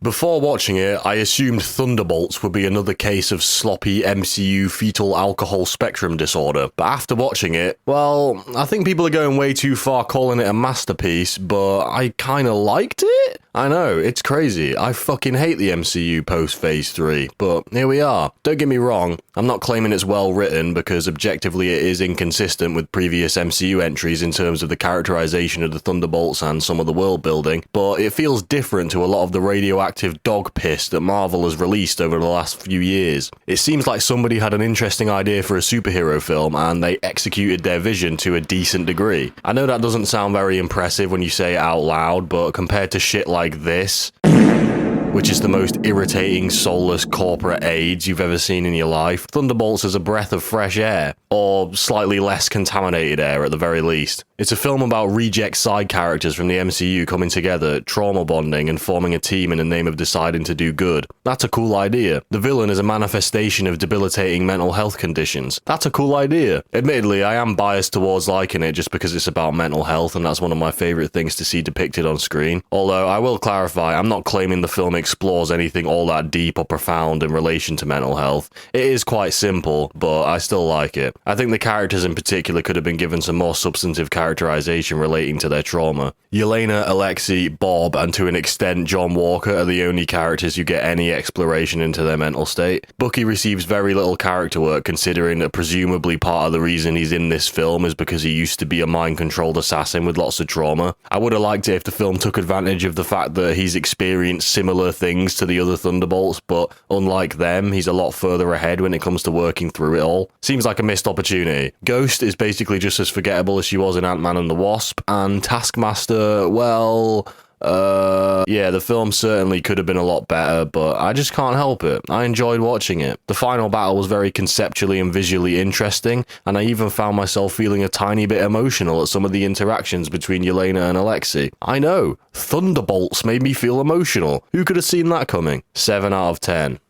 A: Before watching it, I assumed Thunderbolts would be another case of sloppy MCU fetal alcohol spectrum disorder, but after watching it, well, I think people are going way too far calling it a masterpiece, but I kinda liked it? I know, it's crazy. I fucking hate the MCU post-Phase 3, but here we are. Don't get me wrong, I'm not claiming it's well written, because objectively it is inconsistent with previous MCU entries in terms of the characterization of the Thunderbolts and some of the world building, but it feels different to a lot of the radioactive dog piss that Marvel has released over the last few years. It seems like somebody had an interesting idea for a superhero film and they executed their vision to a decent degree. I know that doesn't sound very impressive when you say it out loud, but compared to shit like this, which is the most irritating, soulless corporate AIDS you've ever seen in your life, Thunderbolts is a breath of fresh air, or slightly less contaminated air at the very least. It's a film about reject side characters from the MCU coming together, trauma bonding, and forming a team in the name of deciding to do good. That's a cool idea. The villain is a manifestation of debilitating mental health conditions. That's a cool idea. Admittedly, I am biased towards liking it just because it's about mental health, and that's one of my favourite things to see depicted on screen. Although, I will clarify, I'm not claiming the film explores anything all that deep or profound in relation to mental health. It is quite simple, but I still like it. I think the characters in particular could have been given some more substantive characterization relating to their trauma. Yelena, Alexei, Bob, and to an extent John Walker are the only characters who get any exploration into their mental state. Bucky receives very little character work, considering that presumably part of the reason he's in this film is because he used to be a mind-controlled assassin with lots of trauma. I would have liked it if the film took advantage of the fact that he's experienced similar things to the other Thunderbolts, but unlike them, he's a lot further ahead when it comes to working through it all. Seems like a missed opportunity. Ghost is basically just as forgettable as she was in Ant-Man and the Wasp, and Taskmaster, well, yeah, the film certainly could have been a lot better, but I just can't help it. I enjoyed watching it. The final battle was very conceptually and visually interesting, and I even found myself feeling a tiny bit emotional at some of the interactions between Yelena and Alexei. I know, Thunderbolts made me feel emotional. Who could have seen that coming? 7 out of 10.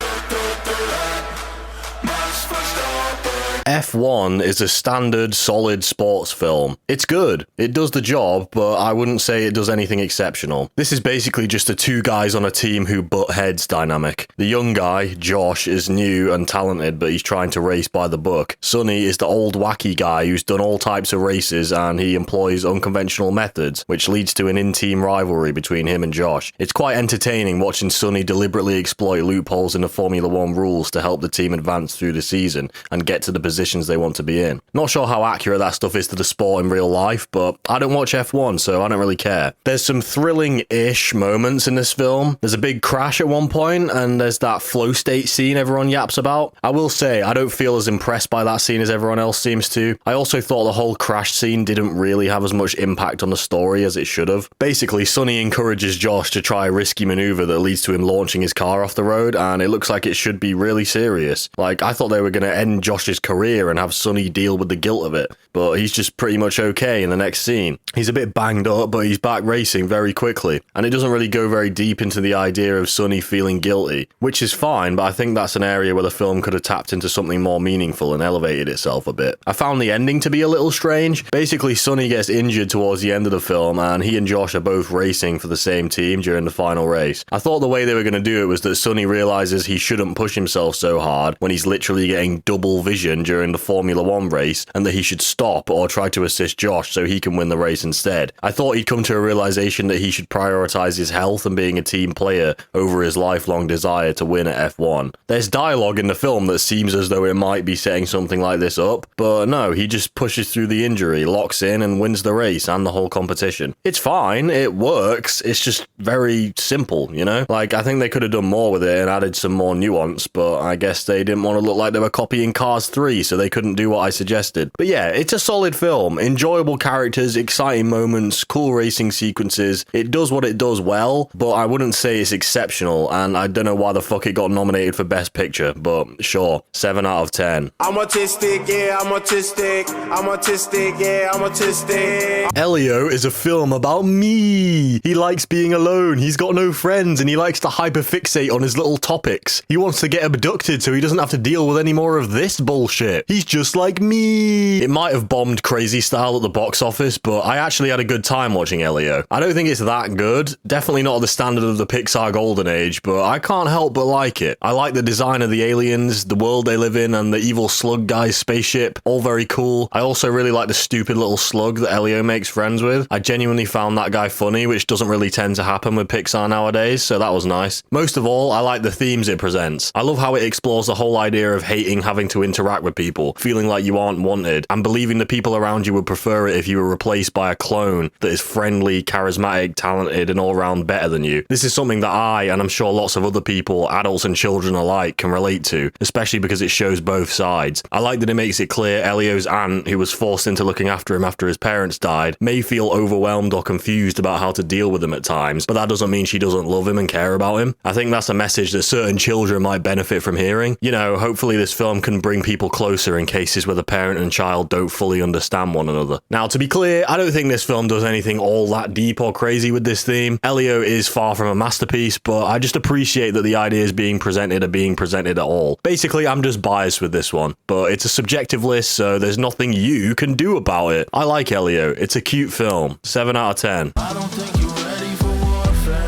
A: F1 is a standard, solid sports film. It's good. It does the job, but I wouldn't say it does anything exceptional. This is basically just a two guys on a team who butt heads dynamic. The young guy, Josh, is new and talented, but he's trying to race by the book. Sonny is the old wacky guy who's done all types of races and he employs unconventional methods, which leads to an in-team rivalry between him and Josh. It's quite entertaining watching Sonny deliberately exploit loopholes in the Formula One rules to help the team advance through the season and get to the positions they want to be in. Not sure how accurate that stuff is to the sport in real life, but I don't watch F1, so I don't really care. There's some thrilling-ish moments in this film. There's a big crash at one point, and there's that flow state scene everyone yaps about. I will say, I don't feel as impressed by that scene as everyone else seems to. I also thought the whole crash scene didn't really have as much impact on the story as it should have. Basically, Sonny encourages Josh to try a risky maneuver that leads to him launching his car off the road, and it looks like it should be really serious. Like, I thought they were going to end Josh's career and have Sonny deal with the guilt of it, but he's just pretty much okay in the next scene. He's a bit banged up, but he's back racing very quickly, and it doesn't really go very deep into the idea of Sonny feeling guilty, which is fine, but I think that's an area where the film could have tapped into something more meaningful and elevated itself a bit. I found the ending to be a little strange. Basically, Sonny gets injured towards the end of the film, and he and Josh are both racing for the same team during the final race. I thought the way they were going to do it was that Sonny realizes he shouldn't push himself so hard when he's literally getting double vision during the Formula One race, and that he should stop or try to assist Josh so he can win the race instead. I thought he'd come to a realization that he should prioritize his health and being a team player over his lifelong desire to win at F1. There's dialogue in the film that seems as though it might be setting something like this up, but no, he just pushes through the injury, locks in, and wins the race and the whole competition. It's fine, it works, it's just very simple, you know? Like, I think they could have done more with it and added some more nuance, but I guess they didn't want to look like they were copying Cars 3, so they couldn't do what I suggested. But yeah, it's a solid film. Enjoyable characters, exciting moments, cool racing sequences. It does what it does well, but I wouldn't say it's exceptional, and I don't know why the fuck it got nominated for Best Picture, but sure, 7 out of 10.
C: I'm autistic, yeah, I'm autistic. I'm autistic, yeah, I'm autistic.
A: Elio is a film about me. He likes being alone, he's got no friends, and he likes to hyperfixate on his little topics. He wants to get abducted so he doesn't have to deal with any more of this bullshit. He's just like me. It might have bombed crazy style at the box office, but I actually had a good time watching Elio. I don't think it's that good. Definitely not the standard of the Pixar golden age, but I can't help but like it. I like the design of the aliens, the world they live in, and the evil slug guy's spaceship. All very cool. I also really like the stupid little slug that Elio makes friends with. I genuinely found that guy funny, which doesn't really tend to happen with Pixar nowadays, so that was nice. Most of all, I like the themes it presents. I love how it explores the whole idea of hating having to interact with people, feeling like you aren't wanted, and believing the people around you would prefer it if you were replaced by a clone that is friendly, charismatic, talented, and all around better than you. This is something that I, and I'm sure lots of other people, adults and children alike, can relate to, especially because it shows both sides. I like that it makes it clear Elio's aunt, who was forced into looking after him after his parents died, may feel overwhelmed or confused about how to deal with him at times, but that doesn't mean she doesn't love him and care about him. I think that's a message that certain children might benefit from hearing. You know, hopefully this film can bring people closer in cases where the parent and child don't fully understand one another. Now, to be clear, I don't think this film does anything all that deep or crazy with this theme. Elio is far from a masterpiece, but I just appreciate that the ideas being presented are being presented at all. Basically, I'm just biased with this one, but it's a subjective list, so there's nothing you can do about it. I like Elio. It's a cute film. 7 out of 10.
C: I don't think you're ready for warfare.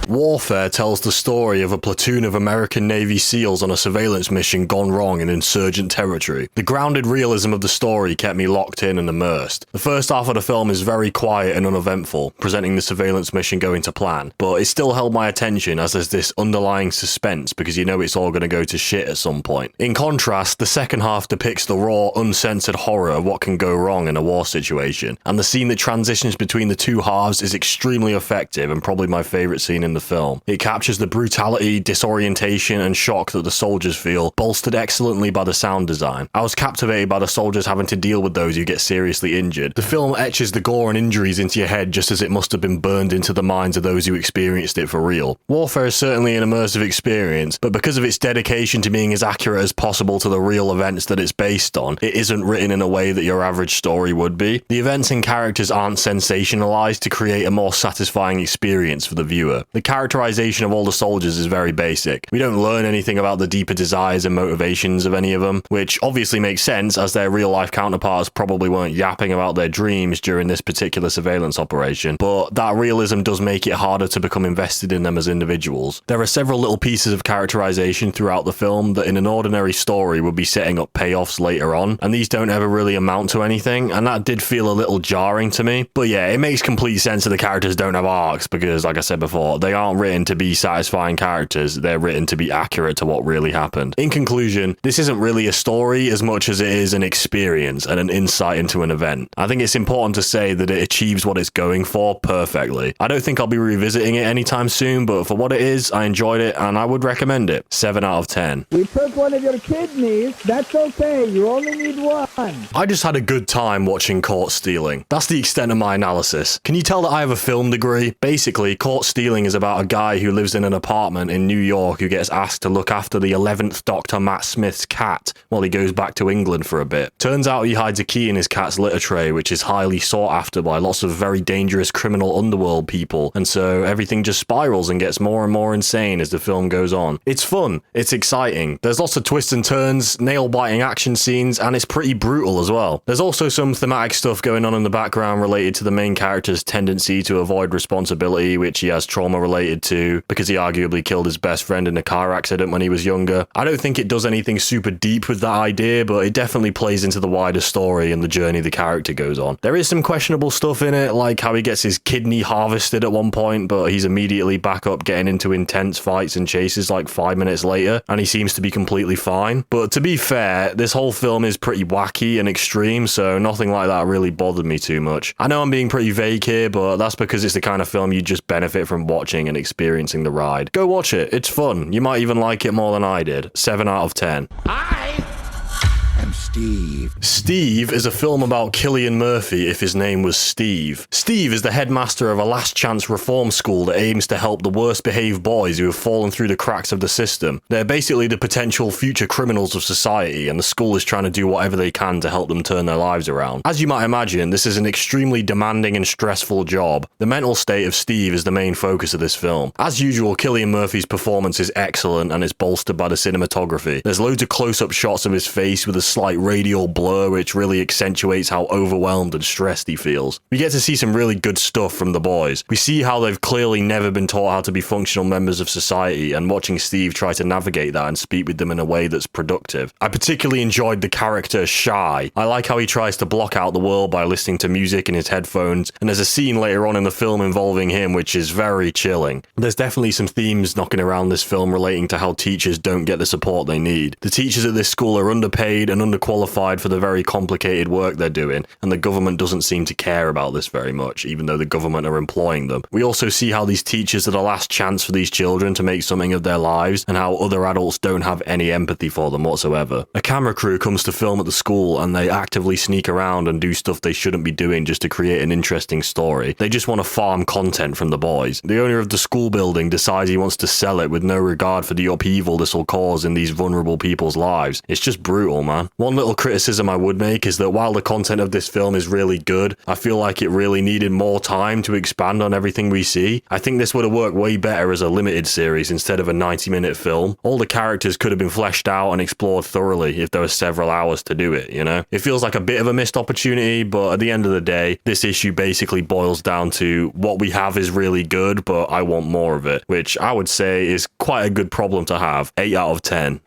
A: Warfare tells the story of a platoon of American Navy SEALs on a surveillance mission gone wrong in insurgent territory. The grounded realism of the story kept me locked in and immersed. The first half of the film is very quiet and uneventful, presenting the surveillance mission going to plan, but it still held my attention as there's this underlying suspense because you know it's all going to go to shit at some point. In contrast, the second half depicts the raw, uncensored horror of what can go wrong in a war situation, and the scene that transitions between the two halves is extremely effective and probably my favourite scene in the film. It captures the brutality, disorientation, and shock that the soldiers feel, bolstered excellently by the sound design. I was captivated by the soldiers having to deal with those who get seriously injured. The film etches the gore and injuries into your head just as it must have been burned into the minds of those who experienced it for real. Warfare is certainly an immersive experience, but because of its dedication to being as accurate as possible to the real events that it's based on, it isn't written in a way that your average story would be. The events and characters aren't sensationalized to create a more satisfying experience for the viewer. The characterization of all the soldiers is very basic. We don't learn anything about the deeper desires and motivations of any of them, which obviously makes sense as their real-life counterparts probably weren't yapping about their dreams during this particular surveillance operation, but that realism does make it harder to become invested in them as individuals. There are several little pieces of characterization throughout the film that in an ordinary story would be setting up payoffs later on, and these don't ever really amount to anything, and that did feel a little jarring to me. But yeah, it makes complete sense that the characters don't have arcs because, like I said before, they aren't written to be satisfying characters, they're written to be accurate to what really happened. In conclusion, this isn't really a story as much as it is an experience and an insight into an event. I think it's important to say that it achieves what it's going for perfectly. I don't think I'll be revisiting it anytime soon, but for what it is, I enjoyed it and I would recommend it. 7 out of 10.
J: We took one of your kidneys. That's okay. You only need one.
A: I just had a good time watching Caught Stealing. That's the extent of my analysis. Can you tell that I have a film degree? Basically, Caught Stealing is about a guy who lives in an apartment in New York who gets asked to look after the 11th Dr. Matt Smith's cat while he goes back to England for a bit. Turns out he hides a key in his cat's litter tray, which is highly sought after by lots of very dangerous criminal underworld people, and so everything just spirals and gets more and more insane as the film goes on. It's fun, it's exciting, there's lots of twists and turns, nail-biting action scenes, and it's pretty brutal as well. There's also some thematic stuff going on in the background related to the main character's tendency to avoid responsibility, which he has trauma related to because he arguably killed his best friend in a car accident when he was younger. I don't think it does anything super deep with that idea, but it definitely plays into the wider story and the journey the character goes on. There is some questionable stuff in it, like how he gets his kidney harvested at one point, but he's immediately back up getting into intense fights and chases like 5 minutes later, and he seems to be completely fine. But to be fair, this whole film is pretty wacky and extreme, so nothing like that really bothered me too much. I know I'm being pretty vague here, but that's because it's the kind of film you just benefit from watching and experiencing the ride. Go watch it, it's fun. You might even like it more than I did. 7 out of 10.
D: I'm Steve.
A: Steve is a film about Cillian Murphy if his name was Steve. Steve is the headmaster of a last chance reform school that aims to help the worst behaved boys who have fallen through the cracks of the system. They're basically the potential future criminals of society, and the school is trying to do whatever they can to help them turn their lives around. As you might imagine, this is an extremely demanding and stressful job. The mental state of Steve is the main focus of this film. As usual, Cillian Murphy's performance is excellent and is bolstered by the cinematography. There's loads of close-up shots of his face with a slight radial blur, which really accentuates how overwhelmed and stressed he feels. We get to see some really good stuff from the boys. We see how they've clearly never been taught how to be functional members of society, and watching Steve try to navigate that and speak with them in a way that's productive. I particularly enjoyed the character Shy. I like how he tries to block out the world by listening to music in his headphones, and there's a scene later on in the film involving him which is very chilling. There's definitely some themes knocking around this film relating to how teachers don't get the support they need. The teachers at this school are underpaid and underqualified for the very complicated work they're doing, and the government doesn't seem to care about this very much, even though the government are employing them. We also see how these teachers are the last chance for these children to make something of their lives, and how other adults don't have any empathy for them whatsoever. A camera crew comes to film at the school, and they actively sneak around and do stuff they shouldn't be doing just to create an interesting story. They just want to farm content from the boys. The owner of the school building decides he wants to sell it with no regard for the upheaval this will cause in these vulnerable people's lives. It's just brutal, man. One little criticism I would make is that while the content of this film is really good, I feel like it really needed more time to expand on everything we see. I think this would have worked way better as a limited series instead of a 90-minute film. All the characters could have been fleshed out and explored thoroughly if there were several hours to do it, you know? It feels like a bit of a missed opportunity, but at the end of the day, this issue basically boils down to what we have is really good, but I want more of it, which I would say is quite a good problem to have. 8 out of 10.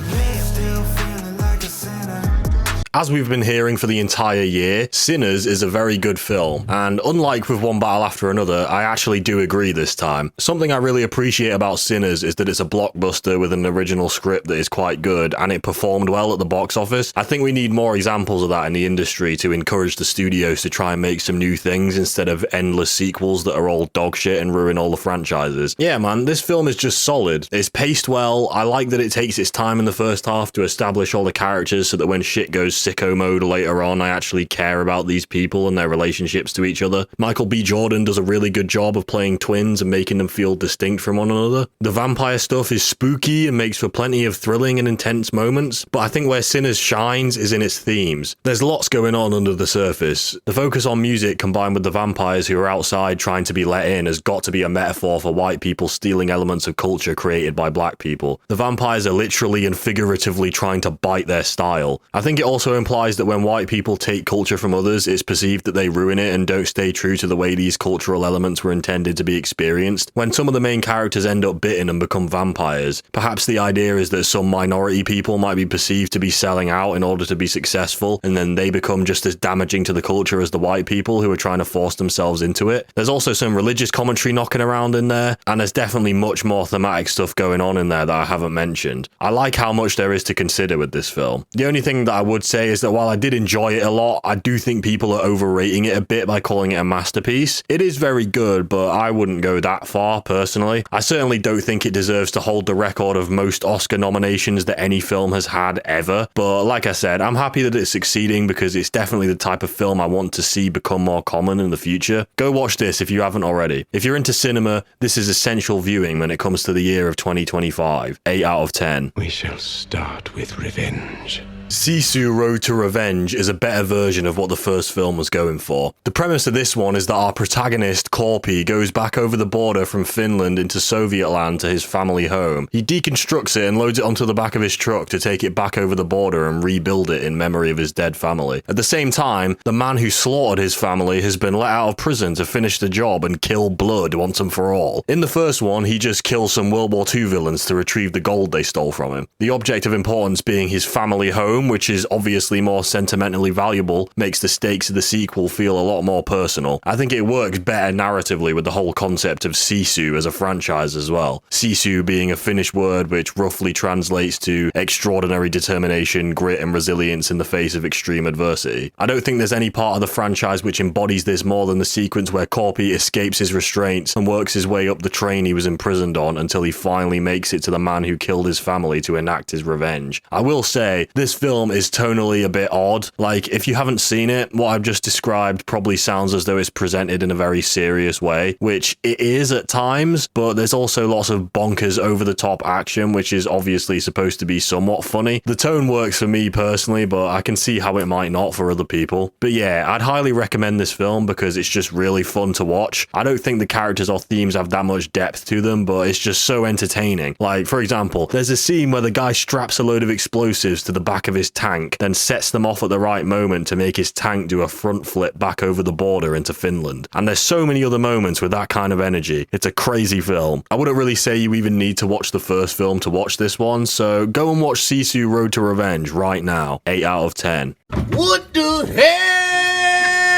A: As we've been hearing for the entire year, Sinners is a very good film, and unlike with One Battle After Another, I actually do agree this time. Something I really appreciate about Sinners is that it's a blockbuster with an original script that is quite good, and it performed well at the box office. I think we need more examples of that in the industry to encourage the studios to try and make some new things instead of endless sequels that are all dog shit and ruin all the franchises. Yeah man, this film is just solid. It's paced well. I like that it takes its time in the first half to establish all the characters so that when shit goes sicko mode later on. I actually care about these people and their relationships to each other. Michael B. Jordan does a really good job of playing twins and making them feel distinct from one another. The vampire stuff is spooky and makes for plenty of thrilling and intense moments, but I think where Sinners shines is in its themes. There's lots going on under the surface. The focus on music combined with the vampires who are outside trying to be let in has got to be a metaphor for white people stealing elements of culture created by black people. The vampires are literally and figuratively trying to bite their style. I think it also implies that when white people take culture from others, it's perceived that they ruin it and don't stay true to the way these cultural elements were intended to be experienced. When some of the main characters end up bitten and become vampires, perhaps the idea is that some minority people might be perceived to be selling out in order to be successful, and then they become just as damaging to the culture as the white people who are trying to force themselves into it. There's also some religious commentary knocking around in there, and there's definitely much more thematic stuff going on in there that I haven't mentioned. I like how much there is to consider with this film. The only thing that I would say is that while I did enjoy it a lot, I do think people are overrating it a bit by calling it a masterpiece. It is very good, but I wouldn't go that far personally. I certainly don't think it deserves to hold the record of most Oscar nominations that any film has had ever, but like I said, I'm happy that it's succeeding because it's definitely the type of film I want to see become more common in the future. Go watch this if you haven't already. If you're into cinema, this is essential viewing when it comes to the year of 2025. 8 out of 10.
D: We shall start with revenge.
A: Sisu Road to Revenge is a better version of what the first film was going for. The premise of this one is that our protagonist, Korpi, goes back over the border from Finland into Soviet land to his family home. He deconstructs it and loads it onto the back of his truck to take it back over the border and rebuild it in memory of his dead family. At the same time, the man who slaughtered his family has been let out of prison to finish the job and kill blood once and for all. In the first one, he just kills some World War II villains to retrieve the gold they stole from him. The object of importance being his family home, which is obviously more sentimentally valuable, makes the stakes of the sequel feel a lot more personal. I think it works better narratively with the whole concept of Sisu as a franchise as well. Sisu being a Finnish word which roughly translates to extraordinary determination, grit and resilience in the face of extreme adversity. I don't think there's any part of the franchise which embodies this more than the sequence where Korpi escapes his restraints and works his way up the train he was imprisoned on until he finally makes it to the man who killed his family to enact his revenge. I will say, this film is tonally a bit odd. Like, if you haven't seen it, what I've just described probably sounds as though it's presented in a very serious way, which it is at times, but there's also lots of bonkers over-the-top action, which is obviously supposed to be somewhat funny. The tone works for me personally, but I can see how it might not for other people. But yeah, I'd highly recommend this film because it's just really fun to watch. I don't think the characters or themes have that much depth to them, but it's just so entertaining. Like, for example, there's a scene where the guy straps a load of explosives to the back of his tank, then sets them off at the right moment to make his tank do a front flip back over the border into Finland. And there's so many other moments with that kind of energy. It's a crazy film. I wouldn't really say you even need to watch the first film to watch this one, so go and watch Sisu Road to Revenge right now. 8 out of 10.
F: What the hell?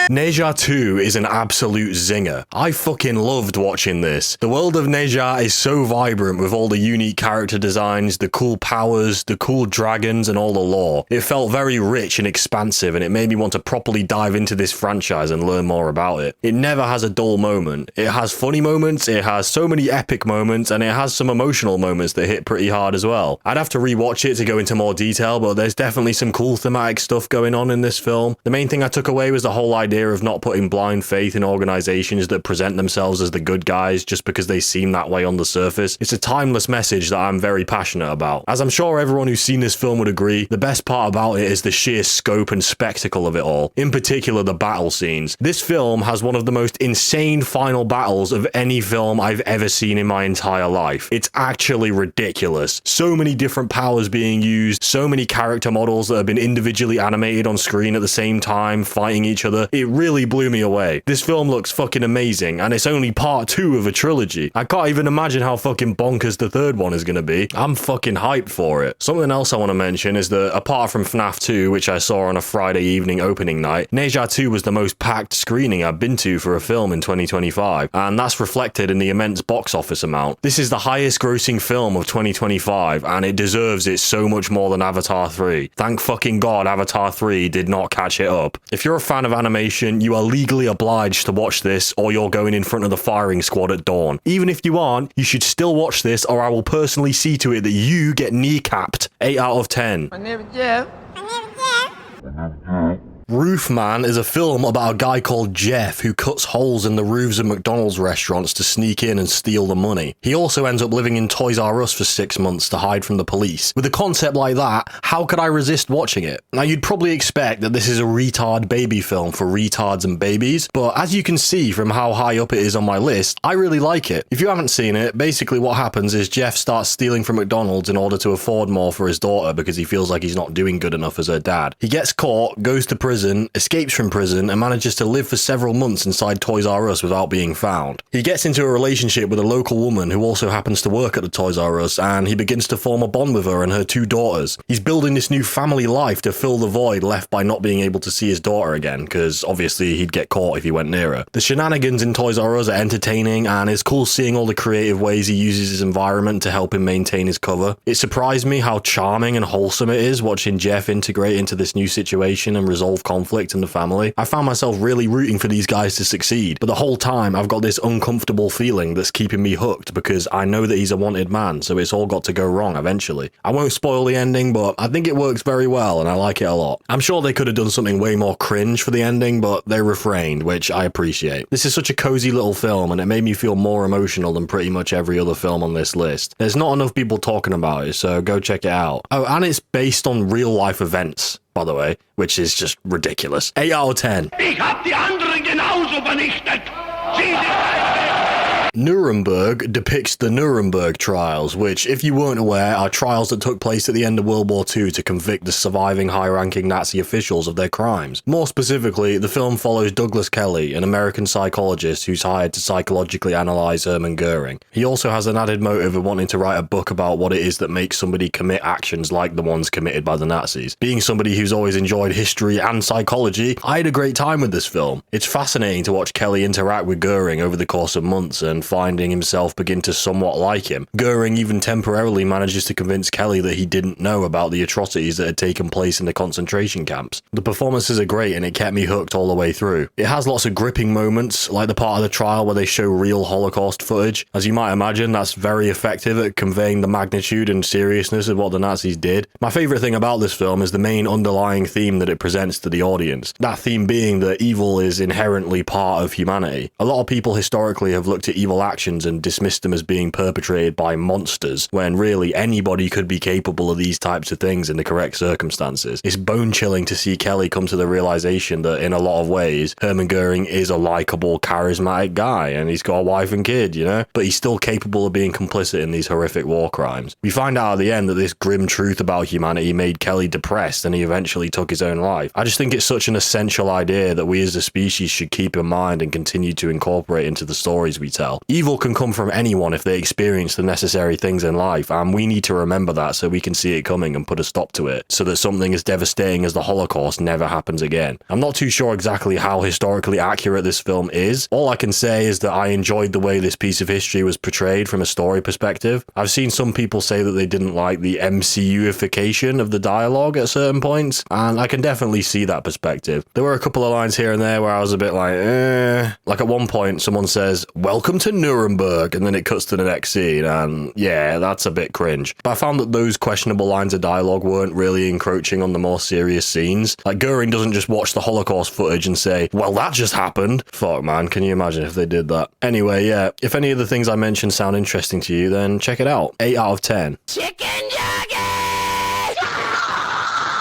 A: Neja 2 is an absolute zinger. I fucking loved watching this. The world of Neja is so vibrant with all the unique character designs, the cool powers, the cool dragons, and all the lore. It felt very rich and expansive, and it made me want to properly dive into this franchise and learn more about it. It never has a dull moment. It has funny moments, it has so many epic moments, and it has some emotional moments that hit pretty hard as well. I'd have to rewatch it to go into more detail, but there's definitely some cool thematic stuff going on in this film. The main thing I took away was the whole idea of not putting blind faith in organizations that present themselves as the good guys just because they seem that way on the surface. It's a timeless message that I'm very passionate about. As I'm sure everyone who's seen this film would agree, the best part about it is the sheer scope and spectacle of it all. In particular, the battle scenes. This film has one of the most insane final battles of any film I've ever seen in my entire life. It's actually ridiculous. So many different powers being used, so many character models that have been individually animated on screen at the same time, fighting each other. It really blew me away. This film looks fucking amazing, and it's only part 2 of a trilogy. I can't even imagine how fucking bonkers the third one is gonna be. I'm fucking hyped for it. Something else I want to mention is that apart from FNAF 2, which I saw on a Friday evening opening night, Neja 2 was the most packed screening I've been to for a film in 2025, and that's reflected in the immense box office amount. This is the highest grossing film of 2025, and it deserves it so much more than Avatar 3. Thank fucking God Avatar 3 did not catch it up. If you're a fan of animation, you are legally obliged to watch this, or you're going in front of the firing squad at dawn. Even if you aren't, you should still watch this, or I will personally see to it that you get kneecapped. 8 out of 10. Roofman is a film about a guy called Jeff who cuts holes in the roofs of McDonald's restaurants to sneak in and steal the money. He also ends up living in Toys R Us for 6 months to hide from the police. With a concept like that, how could I resist watching it? Now, you'd probably expect that this is a retard baby film for retards and babies, but as you can see from how high up it is on my list, I really like it. If you haven't seen it, basically what happens is Jeff starts stealing from McDonald's in order to afford more for his daughter because he feels like he's not doing good enough as her dad. He gets caught, goes to prison, escapes from prison, and manages to live for several months inside Toys R Us without being found. He gets into a relationship with a local woman who also happens to work at the Toys R Us, and he begins to form a bond with her and her 2 daughters. He's building this new family life to fill the void left by not being able to see his daughter again, because obviously he'd get caught if he went near her. The shenanigans in Toys R Us are entertaining, and it's cool seeing all the creative ways he uses his environment to help him maintain his cover. It surprised me how charming and wholesome it is watching Jeff integrate into this new situation and resolve conflict in the family. I found myself really rooting for these guys to succeed, but the whole time I've got this uncomfortable feeling that's keeping me hooked because I know that he's a wanted man, so it's all got to go wrong eventually. I won't spoil the ending, but I think it works very well and I like it a lot. I'm sure they could have done something way more cringe for the ending, but they refrained, which I appreciate. This is such a cozy little film and it made me feel more emotional than pretty much every other film on this list. There's not enough people talking about it, so go check it out. Oh, and it's based on real life events, by the way, which is just ridiculous. 8 out of 10.
B: Ich hab die anderen genauso vernichtet. Sie sind
A: Nuremberg depicts the Nuremberg trials, which, if you weren't aware, are trials that took place at the end of World War II to convict the surviving high-ranking Nazi officials of their crimes. More specifically, the film follows Douglas Kelly, an American psychologist who's hired to psychologically analyze Hermann Goering. He also has an added motive of wanting to write a book about what it is that makes somebody commit actions like the ones committed by the Nazis. Being somebody who's always enjoyed history and psychology, I had a great time with this film. It's fascinating to watch Kelly interact with Goering over the course of months and finding himself begin to somewhat like him. Goering even temporarily manages to convince Kelly that he didn't know about the atrocities that had taken place in the concentration camps. The performances are great and it kept me hooked all the way through. It has lots of gripping moments, like the part of the trial where they show real Holocaust footage. As you might imagine, that's very effective at conveying the magnitude and seriousness of what the Nazis did. My favourite thing about this film is the main underlying theme that it presents to the audience. That theme being that evil is inherently part of humanity. A lot of people historically have looked at evil actions and dismissed them as being perpetrated by monsters, when really anybody could be capable of these types of things in the correct circumstances. It's bone-chilling to see Kelly come to the realization that in a lot of ways, Hermann Goering is a likable, charismatic guy, and he's got a wife and kid, you know? But he's still capable of being complicit in these horrific war crimes. We find out at the end that this grim truth about humanity made Kelly depressed, and he eventually took his own life. I just think it's such an essential idea that we as a species should keep in mind and continue to incorporate into the stories we tell. Evil can come from anyone if they experience the necessary things in life, and we need to remember that so we can see it coming and put a stop to it, so that something as devastating as the Holocaust never happens again. I'm not too sure exactly how historically accurate this film is. All I can say is that I enjoyed the way this piece of history was portrayed from a story perspective. I've seen some people say that they didn't like the MCU-ification of the dialogue at certain points, and I can definitely see that perspective. There were a couple of lines here and there where I was a bit like, Like at one point, someone says, "Welcome to Nuremberg," and then it cuts to the next scene, and yeah, that's a bit cringe. But I found that those questionable lines of dialogue weren't really encroaching on the more serious scenes. Like, Goering doesn't just watch the Holocaust footage and say, "Well, that just happened." Fuck, man, can you imagine if they did that? Anyway, yeah, if any of the things I mentioned sound interesting to you, then check it out. 8 out of 10.
F: Chicken nuggets!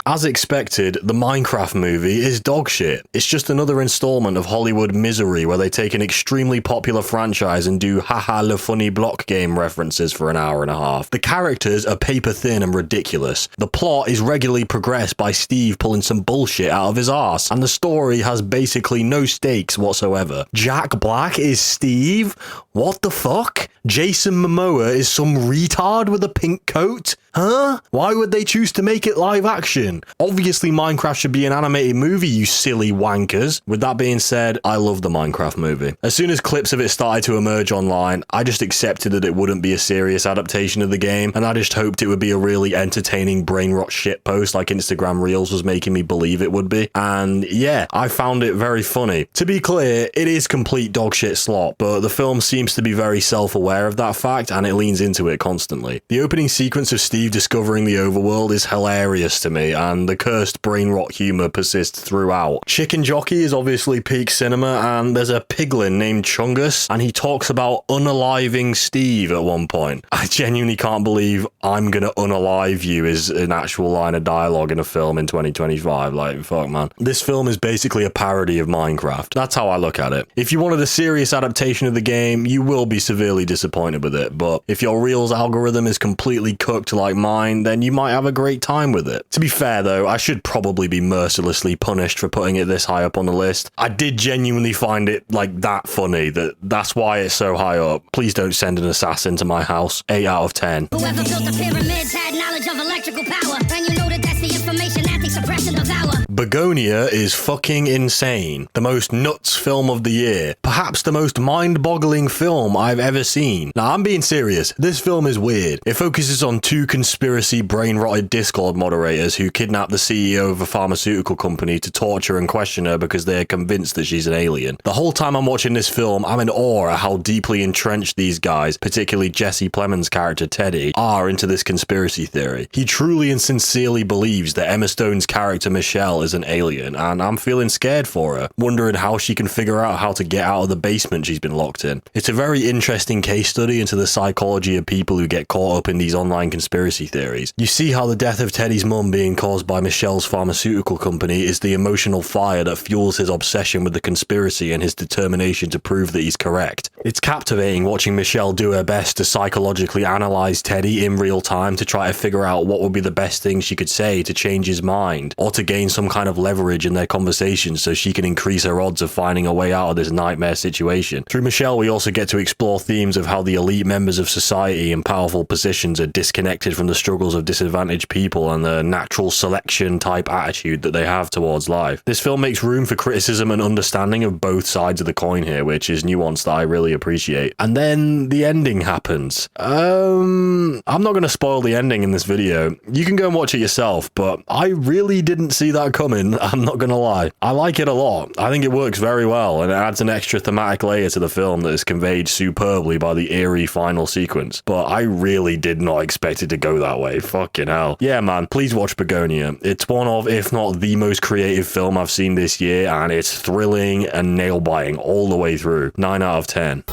A: As expected, the Minecraft movie is dog shit. It's just another installment of Hollywood misery where they take an extremely popular franchise and do haha le funny block game references for an hour and a half. The characters are paper thin and ridiculous. The plot is regularly progressed by Steve pulling some bullshit out of his arse, and the story has basically no stakes whatsoever. Jack Black is Steve? What the fuck? Jason Momoa is some retard with a pink coat? Huh? Why would they choose to make it live action? Obviously Minecraft should be an animated movie, you silly wankers. With that being said, I love the Minecraft movie. As soon as clips of it started to emerge online, I just accepted that it wouldn't be a serious adaptation of the game, and I just hoped it would be a really entertaining brain rot shitpost like Instagram Reels was making me believe it would be. And yeah, I found it very funny. To be clear, it is complete dogshit slop, but the film seems to be very self-aware of that fact, and it leans into it constantly. The opening sequence of Steve Steve discovering the overworld is hilarious to me, and the cursed brain rot humor persists throughout. Chicken Jockey is obviously peak cinema, and there's a piglin named Chungus, and he talks about unaliving Steve at one point. I genuinely can't believe I'm gonna unalive you is an actual line of dialogue in a film in 2025. Like, fuck, man. This film is basically a parody of Minecraft. That's how I look at it. If you wanted a serious adaptation of the game, you will be severely disappointed with it, but if your Reels algorithm is completely cooked like mine, then you might have a great time with it. To be fair though, I should probably be mercilessly punished for putting it this high up on the list. I did genuinely find it like that funny, that's why it's so high up. Please don't send an assassin to my house. 8 out of 10.
K: Whoever built the pyramids had knowledge of electrical power, and you know that that's the information that they suppress and devour.
A: Begonia is fucking insane. The most nuts film of the year. Perhaps the most mind-boggling film I've ever seen. Now, I'm being serious. This film is weird. It focuses on two conspiracy brain-rotted Discord moderators who kidnap the CEO of a pharmaceutical company to torture and question her because they're convinced that she's an alien. The whole time I'm watching this film, I'm in awe at how deeply entrenched these guys, particularly Jesse Plemons' character Teddy, are into this conspiracy theory. He truly and sincerely believes that Emma Stone's character Michelle is an alien, and I'm feeling scared for her, wondering how she can figure out how to get out of the basement she's been locked in. It's a very interesting case study into the psychology of people who get caught up in these online conspiracy theories. You see how the death of Teddy's mum being caused by Michelle's pharmaceutical company is the emotional fire that fuels his obsession with the conspiracy and his determination to prove that he's correct. It's captivating watching Michelle do her best to psychologically analyze Teddy in real time to try to figure out what would be the best thing she could say to change his mind, or to gain some kind of leverage in their conversations so she can increase her odds of finding a way out of this nightmare situation. Through Michelle, we also get to explore themes of how the elite members of society in powerful positions are disconnected from the struggles of disadvantaged people and the natural selection type attitude that they have towards life. This film makes room for criticism and understanding of both sides of the coin here, which is nuance that I really appreciate. And then the ending happens. I'm not going to spoil the ending in this video. You can go and watch it yourself, but I really didn't see that coming. I'm not going to lie. I like it a lot. I think it works very well, and it adds an extra thematic layer to the film that is conveyed superbly by the eerie final sequence. But I really did not expect it to go that way. Fucking hell. Yeah, man, please watch Begonia. It's one of, if not the most creative film I've seen this year, and it's thrilling and nail-biting all the way through. 9 out of 10.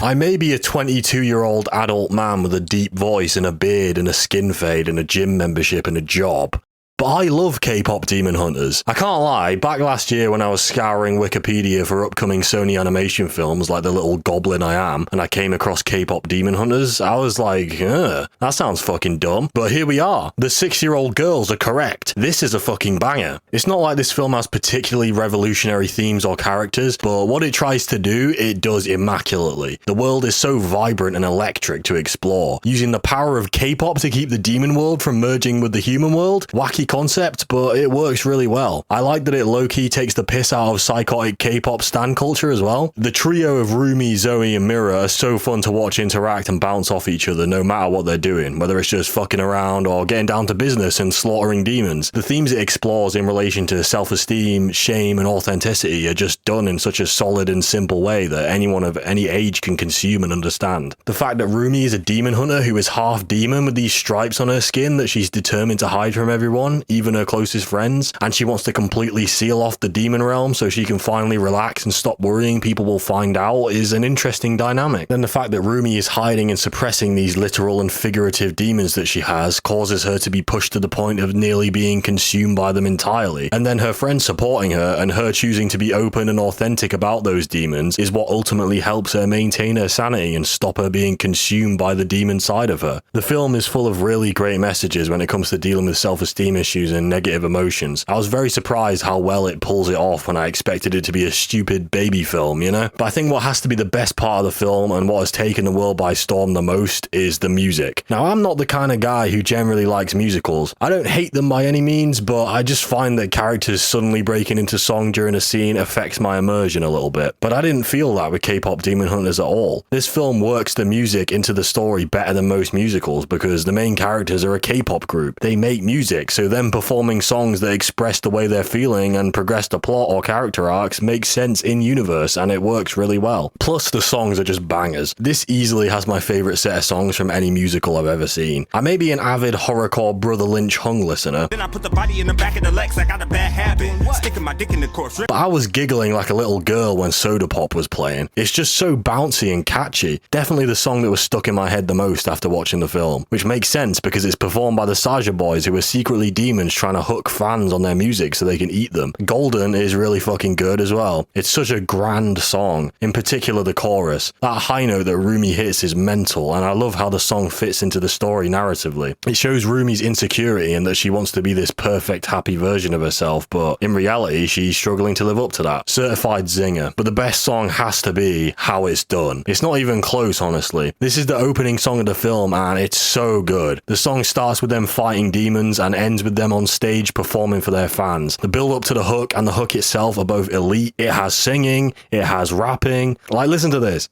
A: I may be a 22-year-old adult man with a deep voice and a beard and a skin fade and a gym membership and a job, but I love K-pop Demon Hunters. I can't lie, back last year when I was scouring Wikipedia for upcoming Sony animation films like the little goblin I am, and I came across K-pop Demon Hunters, I was like, that sounds fucking dumb. But here we are. The 6-year-old girls are correct. This is a fucking banger. It's not like this film has particularly revolutionary themes or characters, but what it tries to do, it does immaculately. The world is so vibrant and electric to explore, using the power of K-pop to keep the demon world from merging with the human world. Wacky concept, but it works really well. I like that it low-key takes the piss out of psychotic K-pop stan culture as well. The trio of Rumi, Zoe, and Mira are so fun to watch interact and bounce off each other no matter what they're doing, whether it's just fucking around or getting down to business and slaughtering demons. The themes it explores in relation to self-esteem, shame, and authenticity are just done in such a solid and simple way that anyone of any age can consume and understand. The fact that Rumi is a demon hunter who is half demon with these stripes on her skin that she's determined to hide from everyone, even her closest friends, and she wants to completely seal off the demon realm so she can finally relax and stop worrying people will find out, is an interesting dynamic. Then the fact that Rumi is hiding and suppressing these literal and figurative demons that she has causes her to be pushed to the point of nearly being consumed by them entirely, and then her friends supporting her and her choosing to be open and authentic about those demons is what ultimately helps her maintain her sanity and stop her being consumed by the demon side of her. The film is full of really great messages when it comes to dealing with self-esteem issues and negative emotions. I was very surprised how well it pulls it off when I expected it to be a stupid baby film, you know? But I think what has to be the best part of the film and what has taken the world by storm the most is the music. Now, I'm not the kind of guy who generally likes musicals. I don't hate them by any means, but I just find that characters suddenly breaking into song during a scene affects my immersion a little bit. But I didn't feel that with K-pop Demon Hunters at all. This film works the music into the story better than most musicals because the main characters are a K-pop group. They make music, so them performing songs that express the way they're feeling and progress the plot or character arcs makes sense in universe, and it works really well. Plus, the songs are just bangers. This easily has my favourite set of songs from any musical I've ever seen. I may be an avid horrorcore Brother Lynch hung listener,
E: Then I put the body in the back of the legs. I got a bad habit. Sticking my dick in the corpse.
A: but I was giggling like a little girl when Soda Pop was playing. It's just so bouncy and catchy. Definitely the song that was stuck in my head the most after watching the film, which makes sense because it's performed by the Saja Boys, who are secretly demons trying to hook fans on their music so they can eat them. Golden is really fucking good as well. It's such a grand song, in particular the chorus. That high note that Rumi hits is mental, and I love how the song fits into the story narratively. It shows Rumi's insecurity and that she wants to be this perfect, happy version of herself, but in reality, she's struggling to live up to that. Certified zinger. But the best song has to be How It's Done. It's not even close, honestly. This is the opening song of the film, and it's so good. The song starts with them fighting demons and ends with them on stage performing for their fans. The build up to the hook and the hook itself are both elite. It has singing, it has rapping. Like, listen to this.